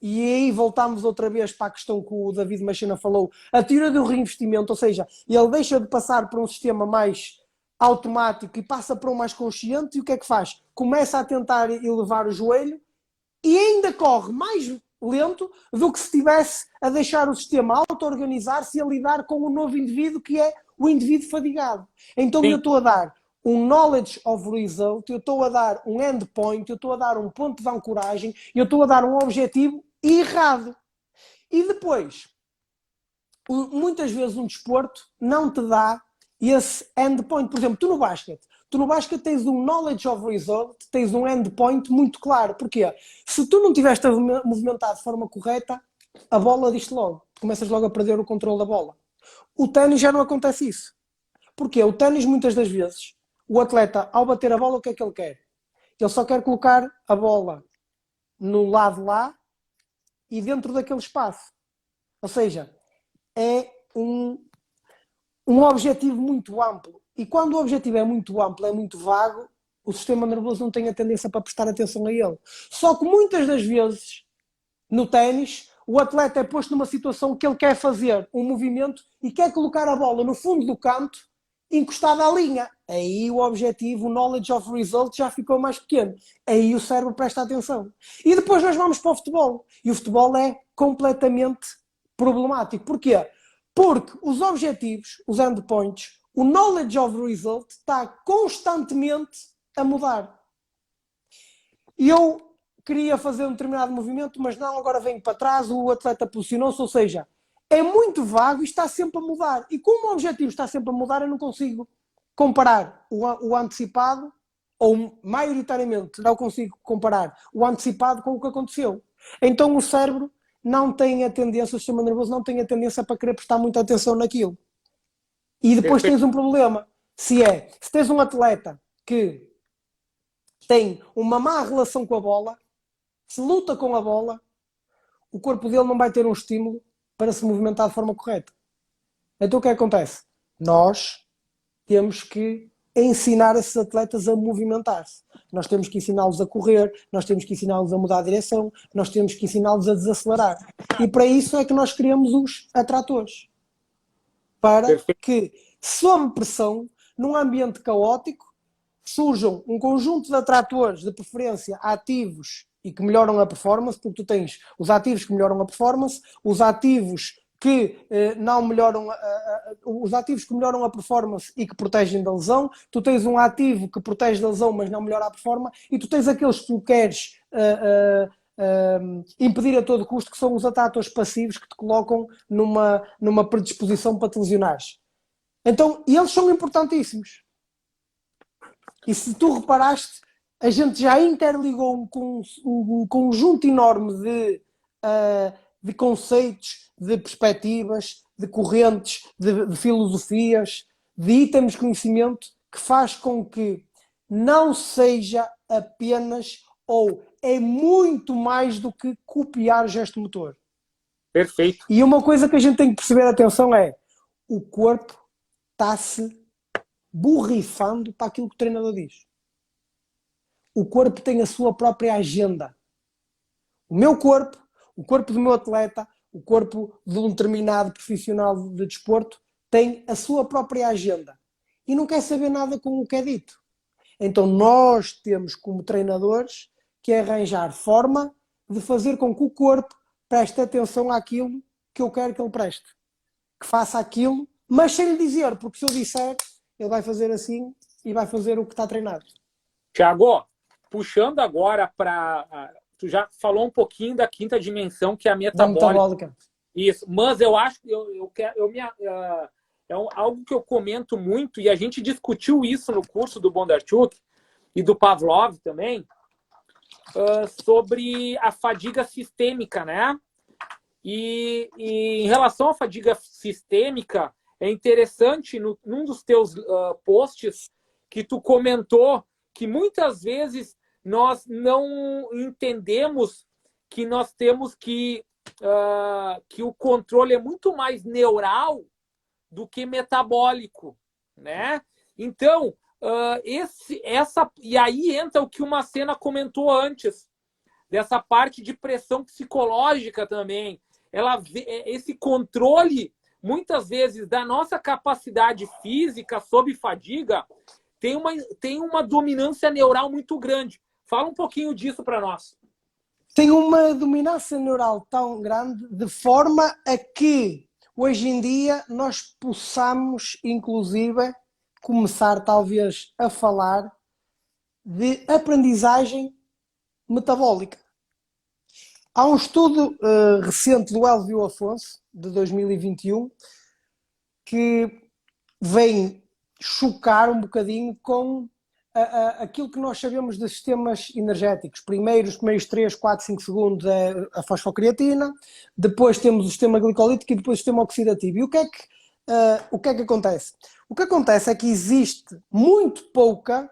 E aí voltamos outra vez para a questão que o David Machina falou, a teoria do reinvestimento, ou seja, ele deixa de passar por um sistema mais automático e passa para um mais consciente, e o que é que faz? Começa a tentar elevar o joelho e ainda corre mais lento do que se estivesse a deixar o sistema auto-organizar-se e a lidar com o novo indivíduo, que é o indivíduo fadigado. Então Sim. eu estou a dar um knowledge of result, eu estou a dar um endpoint, eu estou a dar um ponto de ancoragem, eu estou a dar um objetivo errado. E depois, muitas vezes um desporto não te dá esse endpoint. Por exemplo, tu no basquete tens um knowledge of result, tens um endpoint muito claro. Porquê? Se tu não tiveste a movimentar de forma correta, a bola diz-te logo. Começas logo a perder o controle da bola. O ténis já não acontece isso. Porquê? O ténis, muitas das vezes, o atleta, ao bater a bola, o que é que ele quer? Ele só quer colocar a bola no lado lá e dentro daquele espaço. Ou seja, é um objetivo muito amplo. E quando o objetivo é muito amplo, é muito vago, o sistema nervoso não tem a tendência para prestar atenção a ele. Só que muitas das vezes, no ténis, o atleta é posto numa situação que ele quer fazer um movimento e quer colocar a bola no fundo do canto, encostada à linha. Aí o objetivo, o knowledge of result, já ficou mais pequeno. Aí o cérebro presta atenção. E depois nós vamos para o futebol. E o futebol é completamente problemático. Porquê? Porque os objetivos, os endpoints, o knowledge of result está constantemente a mudar. E eu queria fazer um determinado movimento, mas não, agora venho para trás, o atleta posicionou-se, ou seja, é muito vago e está sempre a mudar. E como o objetivo está sempre a mudar, eu não consigo comparar o antecipado, ou maioritariamente não consigo comparar o antecipado com o que aconteceu. Então o cérebro não tem a tendência, o sistema nervoso não tem a tendência para querer prestar muita atenção naquilo. E depois tens um problema. Se tens um atleta que tem uma má relação com a bola, se luta com a bola, o corpo dele não vai ter um estímulo para se movimentar de forma correta. Então o que acontece? Nós temos que ensinar esses atletas a movimentar-se. Nós temos que ensiná-los a correr, nós temos que ensiná-los a mudar a direção, nós temos que ensiná-los a desacelerar. E para isso é que nós criamos os atratores. Para que, sob pressão, num ambiente caótico, surjam um conjunto de atratores, de preferência ativos e que melhoram a performance, porque tu tens os ativos que melhoram a performance, os ativos que não melhoram os ativos que melhoram a performance e que protegem da lesão, tu tens um ativo que protege da lesão mas não melhora a performance, e tu tens aqueles que tu queres impedir a todo custo, que são os atratores passivos que te colocam numa predisposição para te lesionares. Então, eles são importantíssimos. E se tu reparaste, a gente já interligou com um conjunto enorme de conceitos, de perspectivas, de correntes, de filosofias, de itens de conhecimento, que faz com que não seja apenas, ou é muito mais do que copiar gesto motor. Perfeito. E uma coisa que a gente tem que perceber, atenção, é o corpo está-se borrifando para aquilo que o treinador diz. O corpo tem a sua própria agenda. O meu corpo, o corpo do meu atleta, o corpo de um determinado profissional de desporto tem a sua própria agenda e não quer saber nada com o que é dito. Então nós temos, como treinadores, que arranjar forma de fazer com que o corpo preste atenção àquilo que eu quero que ele preste. Que faça aquilo, mas sem lhe dizer, porque se eu disser, ele vai fazer assim e vai fazer o que está treinado. Tiago, puxando agora para... Tu já falou um pouquinho da quinta dimensão, que é a metabólica. Da metabólica. Isso, mas eu acho que algo que eu comento muito, e a gente discutiu isso no curso do Bondarchuk e do Pavlov também, sobre a fadiga sistêmica, né? E em relação à fadiga sistêmica, é interessante, num dos teus posts, que tu comentou que muitas vezes nós não entendemos que nós temos que o controle é muito mais neural do que metabólico, né? Então, e aí entra o que uma cena comentou antes. dessa parte de pressão psicológica também. Esse controle, muitas vezes, da nossa capacidade física sob fadiga tem uma dominância neural muito grande. Fala um pouquinho disso para nós. Tem uma dominância neural tão grande de forma a que hoje em dia nós possamos, inclusive, começar talvez a falar de aprendizagem metabólica. Há um estudo recente do Elvio Afonso, de 2021, que vem chocar um bocadinho com aquilo que nós sabemos de sistemas energéticos. Primeiro, os primeiros 3, 4, 5 segundos é a fosfocreatina, depois temos o sistema glicolítico e depois o sistema oxidativo. E o que é que acontece? O que acontece é que existe muitos poucos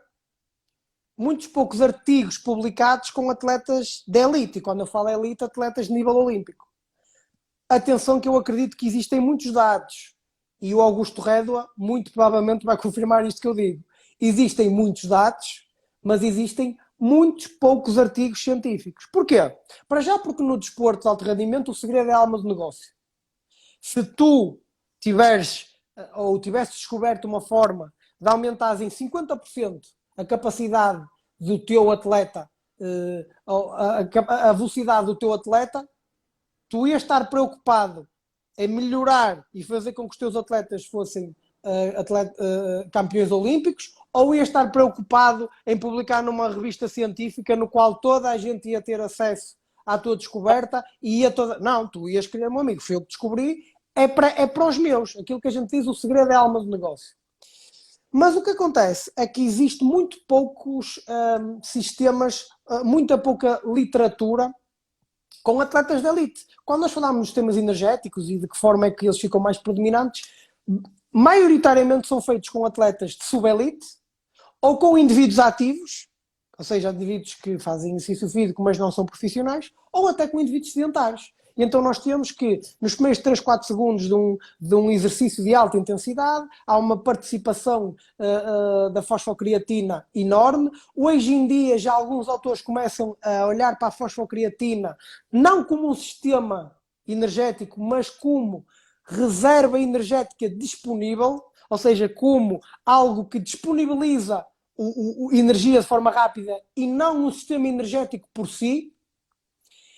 artigos publicados com atletas de elite. E quando eu falo elite, atletas de nível olímpico. Atenção que eu acredito que existem muitos dados, e o Augusto Rédoa muito provavelmente vai confirmar isto que eu digo. Existem muitos dados, mas existem muitos poucos artigos científicos. Porquê? Para já porque no desporto de alto rendimento o segredo é a alma do negócio. Se tu tivesses descoberto uma forma de aumentares em 50% a capacidade do teu atleta, a velocidade do teu atleta, tu ias estar preocupado em melhorar e fazer com que os teus atletas fossem campeões olímpicos, ou ias estar preocupado em publicar numa revista científica no qual toda a gente ia ter acesso à tua descoberta e ia toda... Não, tu ias querer, meu amigo, foi eu que descobri, é para os meus. Aquilo que a gente diz, o segredo é a alma do negócio. Mas o que acontece é que existe muito poucos sistemas, muita pouca literatura com atletas de elite. Quando nós falamos dos sistemas energéticos e de que forma é que eles ficam mais predominantes, maioritariamente são feitos com atletas de subelite ou com indivíduos ativos, ou seja, indivíduos que fazem exercício físico mas não são profissionais, ou até com indivíduos sedentários. E então nós temos que, nos primeiros 3, 4 segundos de um exercício de alta intensidade, há uma participação da fosfocreatina enorme. Hoje em dia já alguns autores começam a olhar para a fosfocreatina não como um sistema energético, mas como reserva energética disponível, ou seja, como algo que disponibiliza energia de forma rápida e não um sistema energético por si.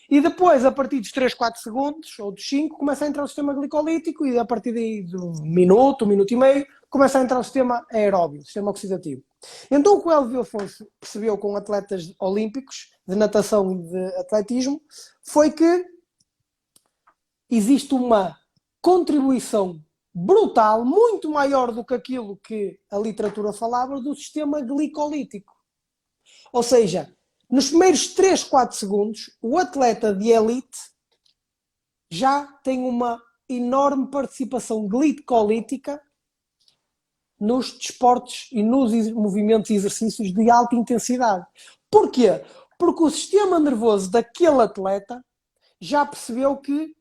E depois, a partir dos 3, 4 segundos, ou dos 5, começa a entrar o sistema glicolítico e a partir daí de um minuto e meio, começa a entrar o sistema aeróbio, o sistema oxidativo. Então o que o Elvio Afonso percebeu com atletas olímpicos, de natação e de atletismo, foi que existe uma contribuição brutal, muito maior do que aquilo que a literatura falava, do sistema glicolítico. Ou seja, nos primeiros 3, 4 segundos, o atleta de elite já tem uma enorme participação glicolítica nos desportos e nos movimentos e exercícios de alta intensidade. Porquê? Porque o sistema nervoso daquele atleta já percebeu que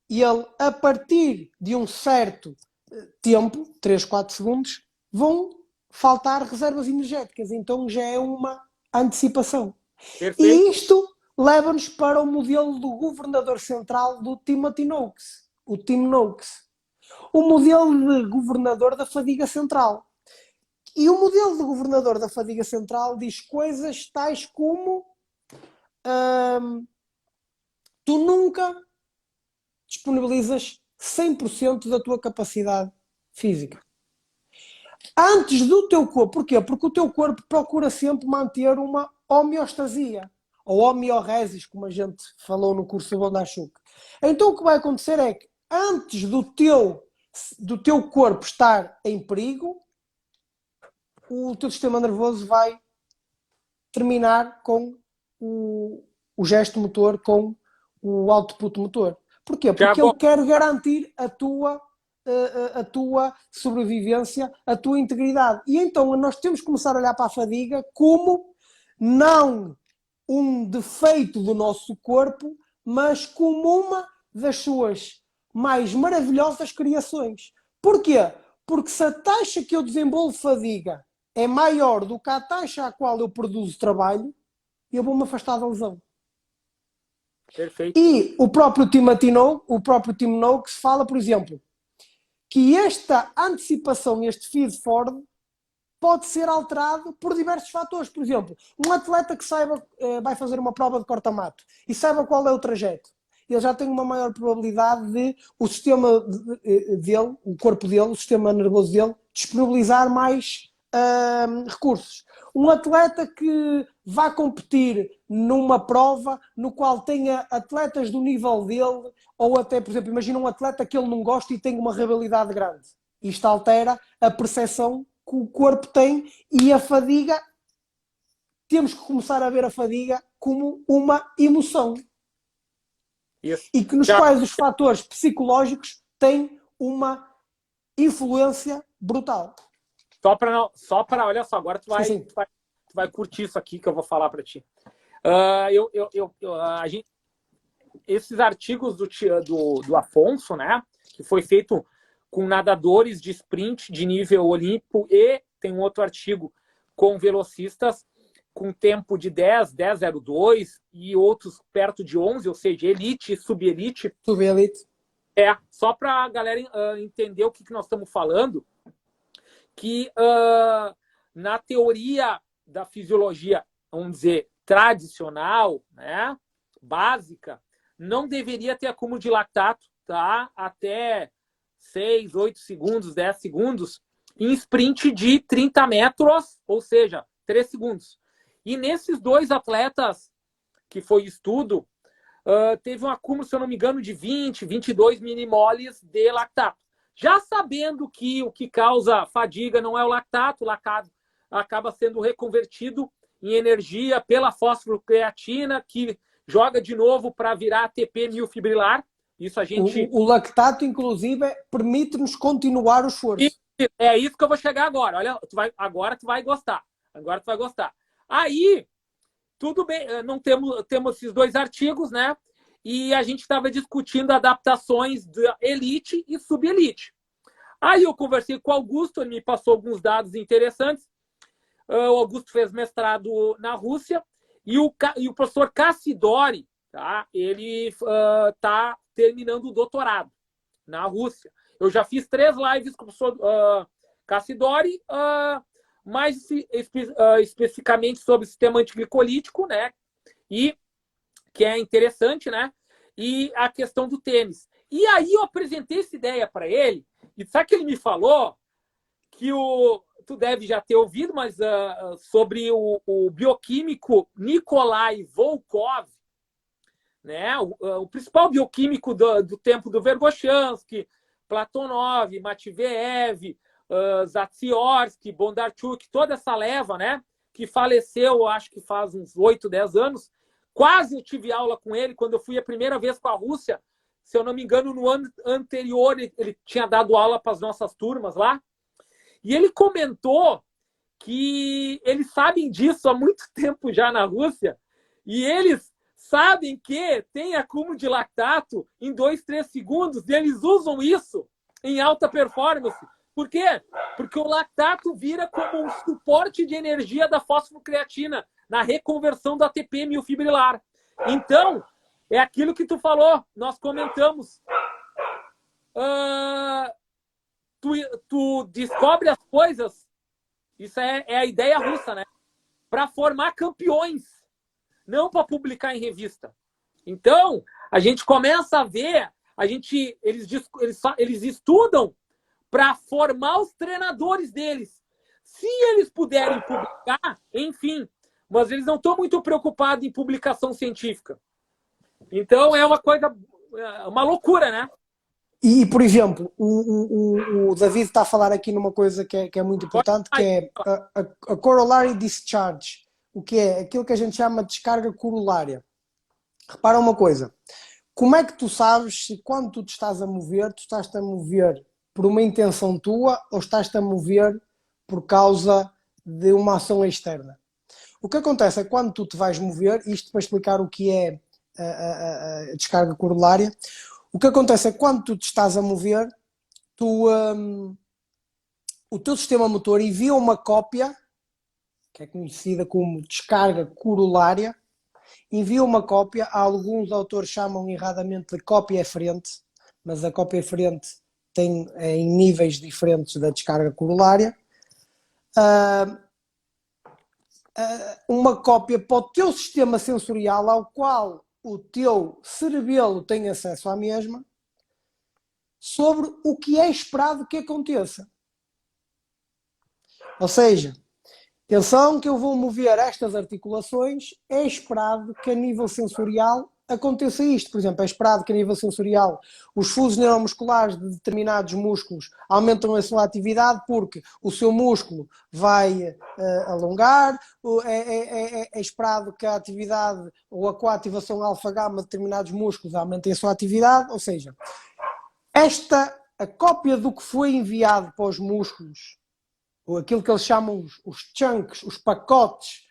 ele, a partir de um certo tempo, 3, 4 segundos, vão faltar reservas energéticas. Então já é uma antecipação. Perfeito. E isto leva-nos para o modelo do governador central do Timothy Noakes, o Tim Noakes. O modelo de governador da fadiga central. E o modelo de governador da fadiga central diz coisas tais como tu nunca disponibilizas 100% da tua capacidade física. Antes do teu corpo. Porquê? Porque o teu corpo procura sempre manter uma homeostasia, ou homeoresis, como a gente falou no curso do Bondarchuk. Então o que vai acontecer é que antes do teu corpo estar em perigo, o teu sistema nervoso vai terminar com o gesto motor, com o output motor. Porquê? Porque ele quer garantir a tua sobrevivência, a tua integridade. E então nós temos que começar a olhar para a fadiga como não um defeito do nosso corpo, mas como uma das suas mais maravilhosas criações. Porquê? Porque se a taxa que eu desenvolvo fadiga é maior do que a taxa à qual eu produzo trabalho, eu vou-me afastar da lesão. Perfeito. E o próprio Tim Noakes fala, por exemplo, que esta antecipação, este feed-forward, pode ser alterado por diversos fatores. Por exemplo, um atleta que saiba, vai fazer uma prova de corta-mato e saiba qual é o trajeto, ele já tem uma maior probabilidade de o sistema dele, o corpo dele, o sistema nervoso dele, disponibilizar mais recursos. Um atleta que vá competir numa prova no qual tenha atletas do nível dele, ou até, por exemplo, imagina um atleta que ele não gosta e tem uma rivalidade grande. Isto altera a percepção que o corpo tem e a fadiga. Temos que começar a ver a fadiga como uma emoção. Isso. E que nos quais os fatores psicológicos têm uma influência brutal. Só para olha só, agora tu vai curtir isso aqui que eu vou falar para ti. Esses artigos do Afonso, né, que foi feito com nadadores de sprint de nível olímpico, e tem um outro artigo com velocistas com tempo de 10:02 e outros perto de 11, ou seja, elite e subelite. Subelite. Só para a galera entender o que nós estamos falando, que na teoria da fisiologia, vamos dizer, tradicional, né, básica, não deveria ter acúmulo de lactato, tá? Até 6, 8 segundos, 10 segundos, em sprint de 30 metros, ou seja, 3 segundos. E nesses dois atletas, que foi estudo, teve um acúmulo, se eu não me engano, de 20, 22 milimoles de lactato. Já sabendo que o que causa fadiga não é o lactato acaba sendo reconvertido em energia pela fosfocreatina, que joga de novo para virar ATP miofibrilar. Isso a gente... O lactato, inclusive, permite-nos continuar o esforço. É isso que eu vou chegar agora. Olha, agora tu vai gostar. Agora tu vai gostar. Aí, tudo bem, não temos esses dois artigos, né? E a gente estava discutindo adaptações da elite e subelite. Aí eu conversei com o Augusto, ele me passou alguns dados interessantes. O Augusto fez mestrado na Rússia e o professor Cassidori, tá? Ele está terminando o doutorado na Rússia. Eu já fiz 3 lives com o professor Cassidori, mais especificamente sobre o sistema antiglicolítico, né? E que é interessante, né? E a questão do tênis. E aí eu apresentei essa ideia para ele, e sabe que ele me falou? Que tu deve já ter ouvido, mas sobre o bioquímico Nikolai Volkov, né? O principal bioquímico do tempo do Verkhoshansky, Platonov, Matveev, Zatsiorsky, Bondarchuk, toda essa leva, né? Que faleceu, acho que faz uns 8, 10 anos. Quase eu tive aula com ele quando eu fui a primeira vez para a Rússia. Se eu não me engano, no ano anterior ele tinha dado aula para as nossas turmas lá. E ele comentou que eles sabem disso há muito tempo já na Rússia, e eles sabem que tem acúmulo de lactato em 2, 3 segundos, e eles usam isso em alta performance. Por quê? Porque o lactato vira como um suporte de energia da fosfocreatina na reconversão do ATP miofibrilar. Então, é aquilo que tu falou, nós comentamos. Tu descobre as coisas, isso é a ideia russa, né? Para formar campeões, não para publicar em revista. Então, a gente começa a ver, eles estudam para formar os treinadores deles. Se eles puderem publicar, enfim, mas eles não estão muito preocupados em publicação científica. Então, é uma coisa, uma loucura, né? E, por exemplo, o David está a falar aqui numa coisa que é muito importante, que é a corollary discharge, o que é aquilo que a gente chama de descarga corolária. Repara uma coisa, como é que tu sabes se quando tu te estás a mover, tu estás-te a mover por uma intenção tua ou estás-te a mover por causa de uma ação externa? O que acontece é que quando tu te vais mover, isto para explicar o que é a descarga corolária, o que acontece é que quando tu te estás a mover, o teu sistema motor envia uma cópia, que é conhecida como descarga corolária, envia uma cópia, alguns autores chamam erradamente de cópia eferente, mas a cópia eferente tem em níveis diferentes da descarga corolária. Uma cópia para o teu sistema sensorial, ao qual o teu cerebelo tem acesso à mesma, sobre o que é esperado que aconteça. Ou seja, atenção que eu vou mover estas articulações, é esperado que a nível sensorial aconteça isto. Por exemplo, é esperado que a nível sensorial os fusos neuromusculares de determinados músculos aumentam a sua atividade porque o seu músculo vai alongar, é esperado que a atividade ou a coativação alfa-gama de determinados músculos aumentem a sua atividade, ou seja, a cópia do que foi enviado para os músculos, ou aquilo que eles chamam os chunks, os pacotes,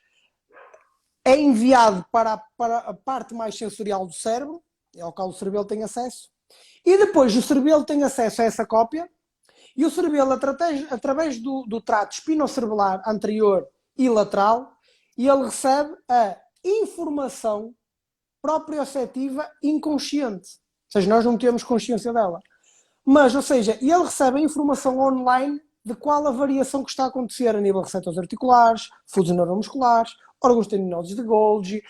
é enviado para a parte mais sensorial do cérebro, ao qual o cerebelo tem acesso, e depois o cerebelo tem acesso a essa cópia, e o cerebelo, através do trato espinocerebelar anterior e lateral, e ele recebe a informação proprioceptiva inconsciente. Ou seja, nós não temos consciência dela. Mas, ou seja, ele recebe a informação online de qual a variação que está a acontecer a nível de receptores articulares, fusos neuromusculares, órgãos tendinosos de Golgi,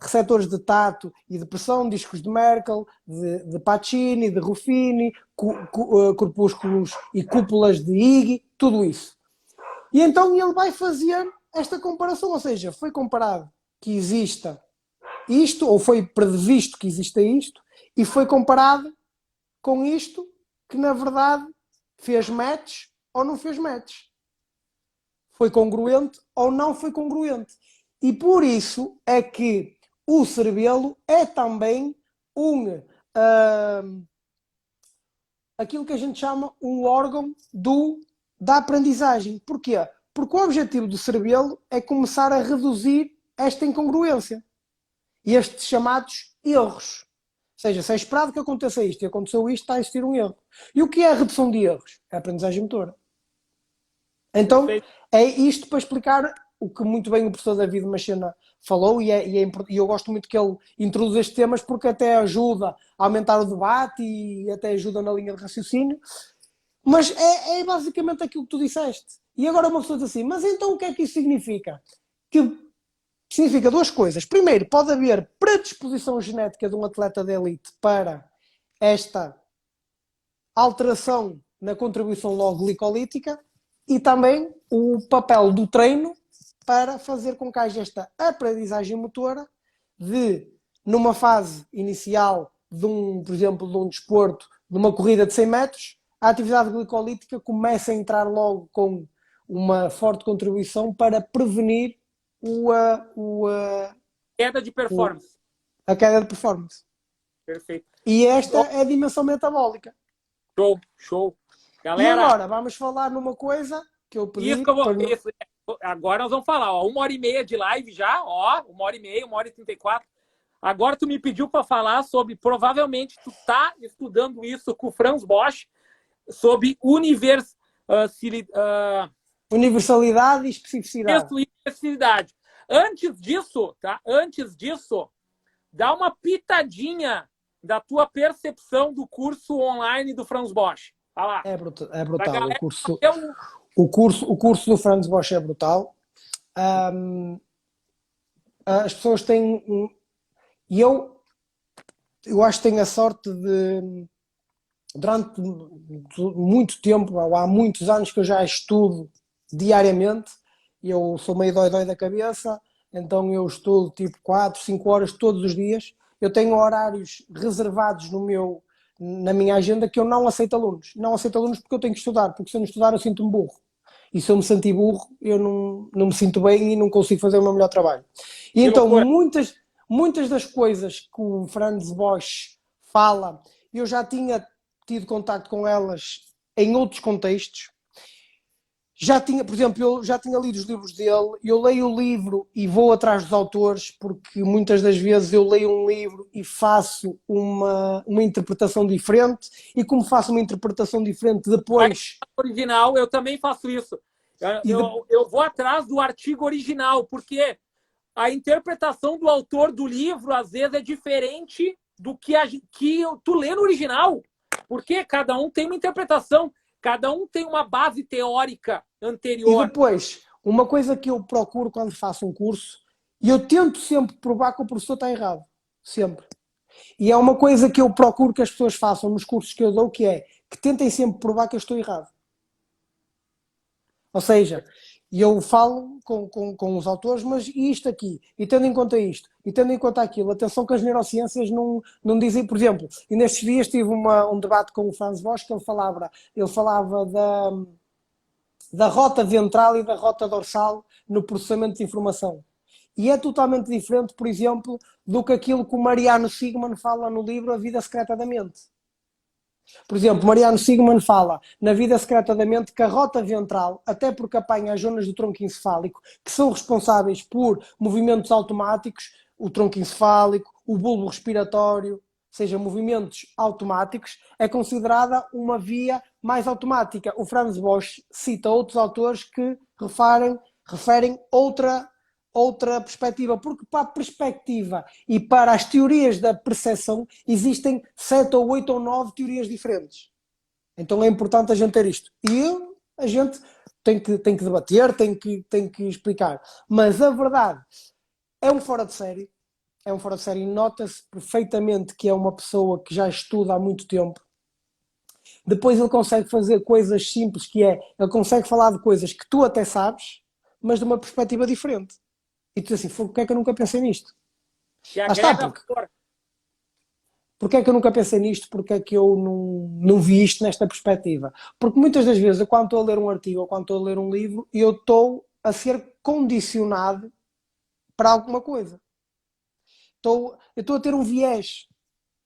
receptores de tato e de pressão, discos de Merkel, de Pacini, de Ruffini, corpúsculos e cúpulas de Higg, tudo isso. E então ele vai fazer esta comparação, ou seja, foi comparado que exista isto, ou foi previsto que exista isto, e foi comparado com isto que na verdade fez match ou não fez match. Foi congruente ou não foi congruente. E por isso é que o cerebelo é também aquilo que a gente chama um órgão da aprendizagem. Porquê? Porque o objetivo do cerebelo é começar a reduzir esta incongruência e estes chamados erros. Ou seja, se é esperado que aconteça isto e aconteceu isto, está a existir um erro. E o que é a redução de erros? É a aprendizagem motora. Então, é isto para explicar o que muito bem o professor David Machena falou e eu gosto muito que ele introduz estes temas porque até ajuda a aumentar o debate e até ajuda na linha de raciocínio. Mas é basicamente aquilo que tu disseste. E agora uma pessoa diz assim, mas então o que é que isso significa? Que significa duas coisas. Primeiro, pode haver predisposição genética de um atleta de elite para esta alteração na contribuição logo glicolítica e também o papel do treino para fazer com que haja esta aprendizagem motora de, numa fase inicial por exemplo, de um desporto, de uma corrida de 100 metros, a atividade glicolítica começa a entrar logo com uma forte contribuição para prevenir queda de performance. A queda de performance. Perfeito. E esta é a dimensão metabólica. Show. Galera, e agora vamos falar numa coisa que eu pedi. Agora nós vamos falar, ó, 1h30 de live já, ó, 1h30, 1h34. Agora tu me pediu para falar sobre, provavelmente tu tá estudando isso com o Franz Bosch, sobre universalidade e especificidade. Antes disso, dá uma pitadinha da tua percepção do curso online do Franz Bosch. Vai lá. É brutal. O curso do Franz Bosch é brutal. As pessoas têm... E eu acho que tenho a sorte de... Durante muito tempo, há muitos anos que eu já estudo diariamente. Eu sou meio dói da cabeça, então eu estudo tipo 4, 5 horas todos os dias. Eu tenho horários reservados na minha agenda que eu não aceito alunos. Não aceito alunos porque eu tenho que estudar, porque se eu não estudar eu sinto-me burro. E se eu me sentir burro, eu não me sinto bem e não consigo fazer o meu melhor trabalho. E então muitas das coisas que o Franz Bosch fala, eu já tinha tido contacto com elas em outros contextos. Por exemplo, eu já tinha lido os livros dele, eu leio o livro e vou atrás dos autores, porque muitas das vezes eu leio um livro e faço uma interpretação diferente, e como faço uma interpretação diferente depois... Original, eu também faço isso. Eu vou atrás do artigo original, porque a interpretação do autor do livro, às vezes, é diferente do que tu lê no original. Porque cada um tem uma interpretação, cada um tem uma base teórica anterior. E depois, uma coisa que eu procuro quando faço um curso, e eu tento sempre provar que o professor está errado. Sempre. E é uma coisa que eu procuro que as pessoas façam nos cursos que eu dou, que é que tentem sempre provar que eu estou errado. Ou seja, eu falo com os autores, mas isto aqui, e tendo em conta isto, e tendo em conta aquilo, atenção que as neurociências não dizem, por exemplo, e nestes dias tive um debate com o Franz Bosch, que ele falava da rota ventral e da rota dorsal no processamento de informação. E é totalmente diferente, por exemplo, do que aquilo que o Mariano Sigman fala no livro A Vida Secreta da Mente. Por exemplo, Mariano Sigman fala na Vida Secreta da Mente que a rota ventral, até porque apanha as zonas do tronco encefálico, que são responsáveis por movimentos automáticos, o tronco encefálico, o bulbo respiratório, ou seja, movimentos automáticos, é considerada uma via mais automática. O Franz Bosch cita outros autores que referem outra perspectiva, porque para a perspectiva e para as teorias da percepção existem 7 ou 8 ou 9 teorias diferentes. Então é importante a gente ter isto. E a gente tem que debater, tem que explicar. Mas a verdade é um fora de série. É um fora de série. Nota-se perfeitamente que é uma pessoa que já estuda há muito tempo. Depois ele consegue fazer coisas simples, ele consegue falar de coisas que tu até sabes, mas de uma perspectiva diferente. E tu diz assim, porque é que eu nunca pensei nisto? Porque é que eu nunca pensei nisto? Porque é que eu não vi isto nesta perspectiva? Porque muitas das vezes, quando estou a ler um artigo ou quando estou a ler um livro, eu estou a ser condicionado para alguma coisa. Eu estou a ter um viés,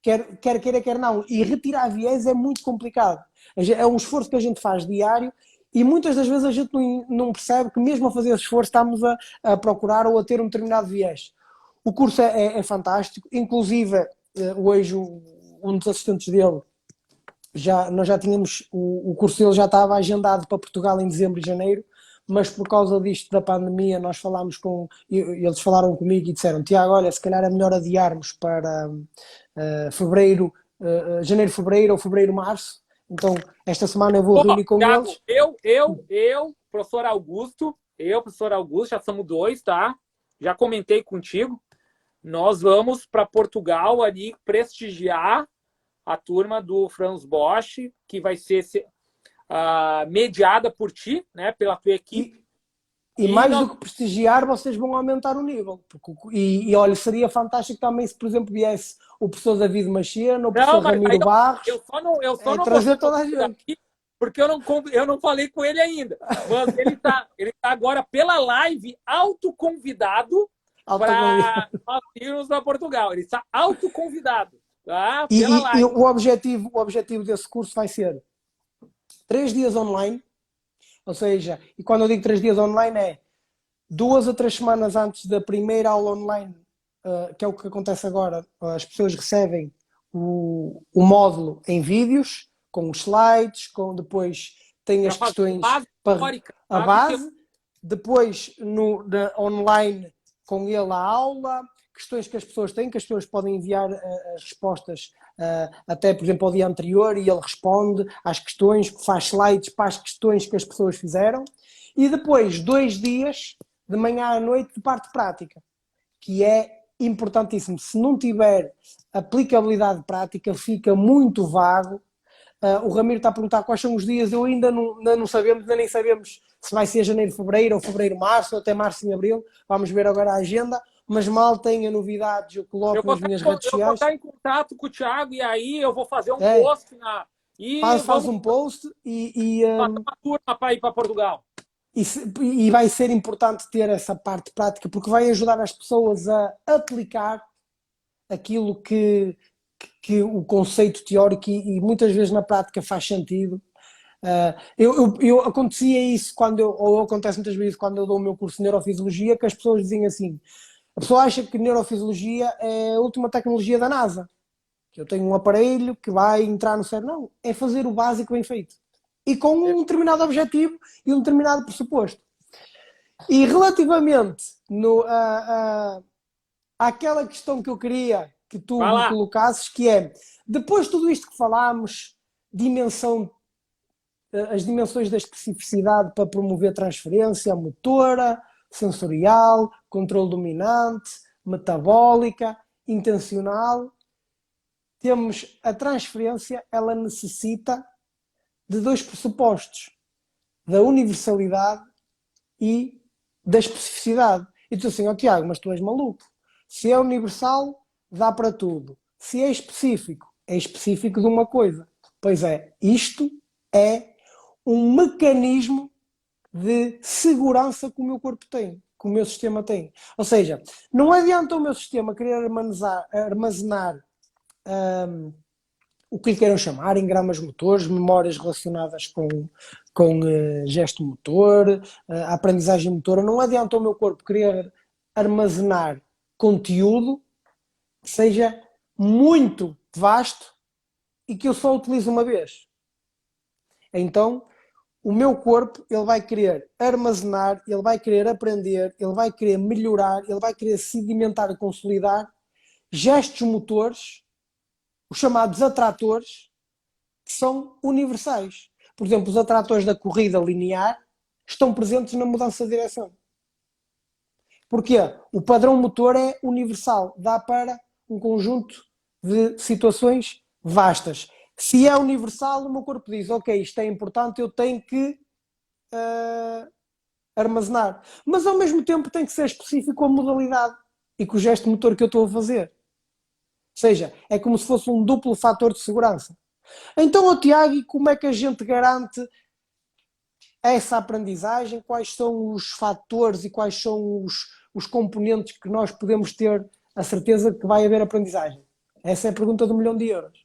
quer queira, quer não. E retirar viés é muito complicado. É um esforço que a gente faz diário. E muitas das vezes a gente não percebe que mesmo a fazer esse esforço estamos a procurar ou a ter um determinado viés. O curso é fantástico, inclusive hoje um dos assistentes dele, nós já tínhamos, o curso dele já estava agendado para Portugal em dezembro e janeiro, mas por causa disto da pandemia nós falámos eles falaram comigo e disseram, Tiago, olha, se calhar é melhor adiarmos para janeiro, fevereiro ou fevereiro, março. Então, esta semana eu vou reunir com Thiago, eles. professor Augusto, já somos 2, tá? Já comentei contigo. Nós vamos para Portugal ali prestigiar a turma do Franz Bosch, que vai ser mediada por ti, né? Pela tua equipe. E mais do que prestigiar, vocês vão aumentar o nível. E olha, seria fantástico também se, por exemplo, viesse o professor David Machena, o professor Ramiro Barros. Eu só não trazer toda a gente. Aqui, porque eu não falei com ele ainda. Mas ele tá agora pela live autoconvidado para nós irmos para Portugal. Ele está autoconvidado. Tá? Pela live. E o objetivo desse curso vai ser 3 dias online. Ou seja, e quando eu digo 3 dias online é 2 a 3 semanas antes da primeira aula online, que é o que acontece agora, as pessoas recebem o módulo em vídeos, com os slides, depois tem as questões para a base, depois online com ele a aula, questões que as pessoas têm, que as pessoas podem enviar as respostas até, por exemplo, ao dia anterior e ele responde às questões, faz slides para as questões que as pessoas fizeram e depois 2 dias de manhã à noite de parte prática, que é importantíssimo. Se não tiver aplicabilidade prática fica muito vago. O Ramiro está a perguntar quais são os dias, eu ainda não sabemos, ainda nem sabemos se vai ser janeiro, fevereiro ou fevereiro, março, ou até março e abril, vamos ver agora a agenda. Mas mal tenha novidades, eu coloco nas minhas redes sociais. Eu vou estar em contato com o Thiago e aí eu vou fazer um post. Faz um post e uma turma para ir para Portugal. E vai ser importante ter essa parte prática, porque vai ajudar as pessoas a aplicar aquilo que o conceito teórico e muitas vezes na prática faz sentido. Acontecia isso ou acontece muitas vezes quando eu dou o meu curso de Neurofisiologia, que as pessoas dizem assim, a pessoa acha que Neurofisiologia é a última tecnologia da NASA, que eu tenho um aparelho que vai entrar no cérebro. Não, é fazer o básico bem feito. E com um determinado objetivo e um determinado pressuposto. E relativamente àquela questão que eu queria que tu Vai me lá. colocasses, que é, depois de tudo isto que falámos, dimensão, as dimensões da especificidade para promover transferência motora, sensorial, controle dominante, metabólica, intencional, temos a transferência, ela necessita de dois pressupostos, da universalidade e da especificidade. E tu assim, ó Tiago, mas tu és maluco. Se é universal, dá para tudo. Se é específico de uma coisa. Pois é, isto é um mecanismo de segurança que o meu corpo tem, que o meu sistema tem. Ou seja, não adianta o meu sistema querer armazenar o que lhe queiram chamar, em gramas motores, memórias relacionadas com gesto motor, a aprendizagem motora. Não adianta o meu corpo querer armazenar conteúdo que seja muito vasto e que eu só utilize uma vez. Então, o meu corpo, ele vai querer armazenar, ele vai querer aprender, ele vai querer melhorar, ele vai querer sedimentar e consolidar gestos motores, os chamados atratores, que são universais. Por exemplo, os atratores da corrida linear estão presentes na mudança de direção. Porquê? O padrão motor é universal, dá para um conjunto de situações vastas. Se é universal, o meu corpo diz, ok, isto é importante, eu tenho que armazenar. Mas ao mesmo tempo tem que ser específico com a modalidade e com o gesto motor que eu estou a fazer. Ou seja, é como se fosse um duplo fator de segurança. Então, oh, Tiago, como é que a gente garante essa aprendizagem? Quais são os fatores e quais são os componentes que nós podemos ter a certeza que vai haver aprendizagem? Essa é a pergunta do milhão de euros.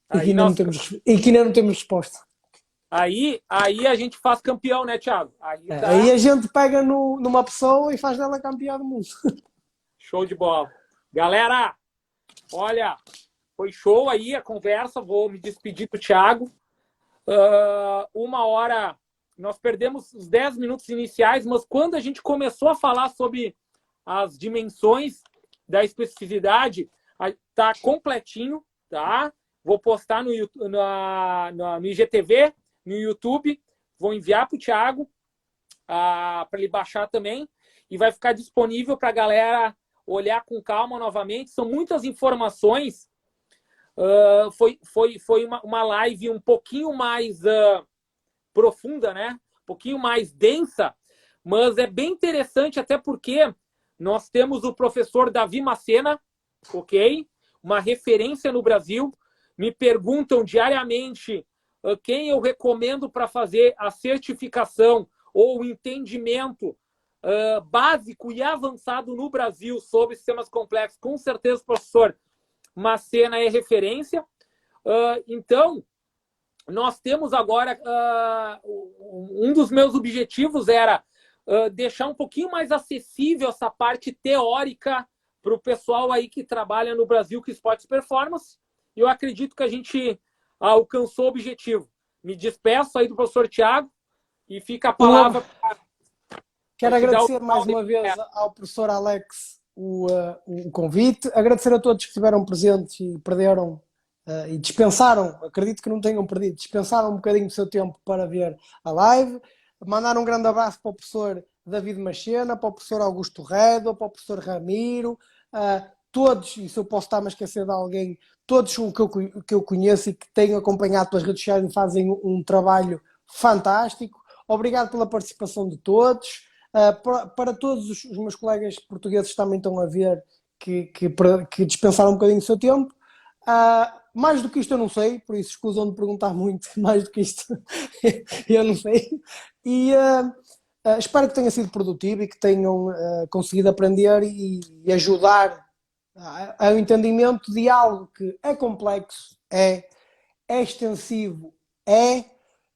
Aí, nós, E que ainda não temos resposta. aí a gente faz campeão, né, Thiago? Aí Aí tá a gente pega numa pessoa e faz dela campeã do mundo. show de bola. Galera, olha, foi show aí a conversa. Vou me despedir do Thiago. 1 hora, nós perdemos os 10 minutos iniciais, mas quando a gente começou a falar sobre as dimensões da especificidade, tá completinho, tá? Vou postar no IGTV, no YouTube, vou enviar para o Thiago para ele baixar também e vai ficar disponível para a galera olhar com calma novamente. São muitas informações. Foi uma live um pouquinho mais profunda, né? Um pouquinho mais densa, mas é bem interessante até porque nós temos o professor Davi Macena, ok? Uma referência no Brasil. Me perguntam diariamente quem eu recomendo para fazer a certificação ou o entendimento básico e avançado no Brasil sobre sistemas complexos. Com certeza o professor Macena é referência. Então, nós temos agora... um dos meus objetivos era deixar um pouquinho mais acessível essa parte teórica para o pessoal aí que trabalha no Brasil com esportes performance. E eu acredito que a gente alcançou o objetivo. Me despeço aí do professor Thiago e fica a palavra para... Quero agradecer mais uma vez ao professor Alex o convite, agradecer a todos que estiveram presentes e perderam e dispensaram, acredito que não tenham perdido, dispensaram um bocadinho do seu tempo para ver a live, mandar um grande abraço para o professor David Macena, para o professor Augusto Redo, para o professor Ramiro, todos, e se eu posso estar a esquecer de alguém, todos que eu conheço e que tenho acompanhado pelas redes sociais e fazem um trabalho fantástico. Obrigado pela participação de todos. Para todos os meus colegas portugueses que também estão a ver que dispensaram um bocadinho do seu tempo. Mais do que isto eu não sei, por isso escusam de perguntar muito, mais do que isto eu não sei. E espero que tenha sido produtivo e que tenham conseguido aprender e ajudar ao entendimento de algo que é complexo, é extensivo, é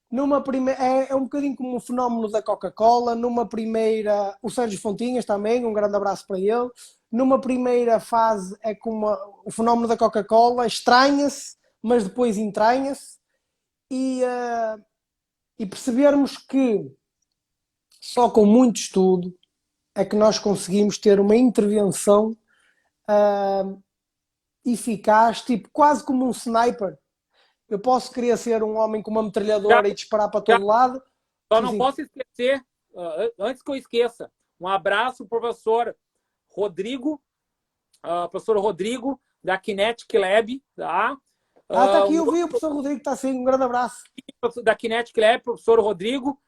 um bocadinho como o fenómeno da Coca-Cola. Numa primeira, o Sérgio Fontinhas também, um grande abraço para ele. Numa primeira fase é como o fenómeno da Coca-Cola, estranha-se, mas depois entranha-se e percebermos que só com muito estudo é que nós conseguimos ter uma intervenção uh, eficaz, tipo quase como um sniper. Eu posso querer ser um homem com uma Já, metralhadora e disparar para já, todo lado. só Sim, não sim. posso esquecer, antes que eu esqueça, um abraço para o professor Rodrigo, da Kinetic Lab, tá? Ah, está aqui, Um eu vi o outro professor Rodrigo, está assim, um grande abraço. da Kinetic Lab, professor Rodrigo,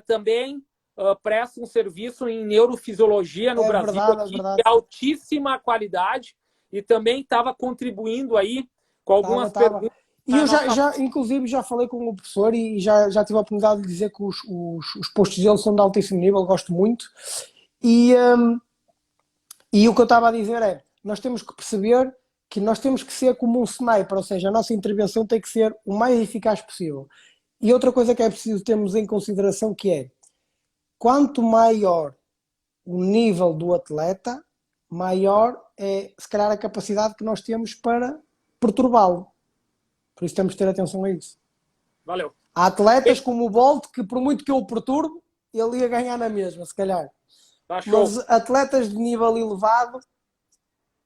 também presta um serviço em neurofisiologia no É Brasil verdade, é aqui, de verdade. altíssima qualidade, e também estava contribuindo aí com Estava, algumas estava. perguntas E na eu nossa. inclusive, já falei com o professor e já tive a oportunidade de dizer que os postos dele são de altíssimo nível, gosto muito. E, um, e o que eu estava a dizer é, nós temos que perceber que nós temos que ser como um sniper, ou seja, a nossa intervenção tem que ser o mais eficaz possível. E outra coisa que é preciso termos em consideração que é, quanto maior o nível do atleta, maior é, se calhar, a capacidade que nós temos para perturbá-lo. Por isso temos que ter atenção a isso. Valeu. Há atletas como o Bolt que, por muito que eu o perturbe, ele ia ganhar na mesma, se calhar. Tá Mas show. atletas de nível elevado,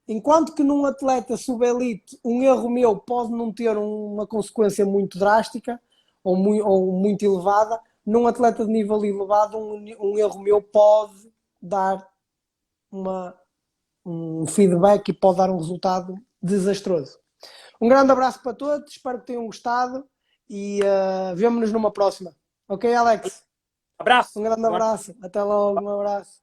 enquanto que num atleta subelite um erro meu pode não ter uma consequência muito drástica ou muito elevada, num atleta de nível elevado um erro meu pode dar uma, um feedback e pode dar um resultado desastroso. Um grande abraço para todos, espero que tenham gostado e vemo-nos numa próxima. Ok, Alex? Abraço. Um grande Boa abraço, até logo, um abraço.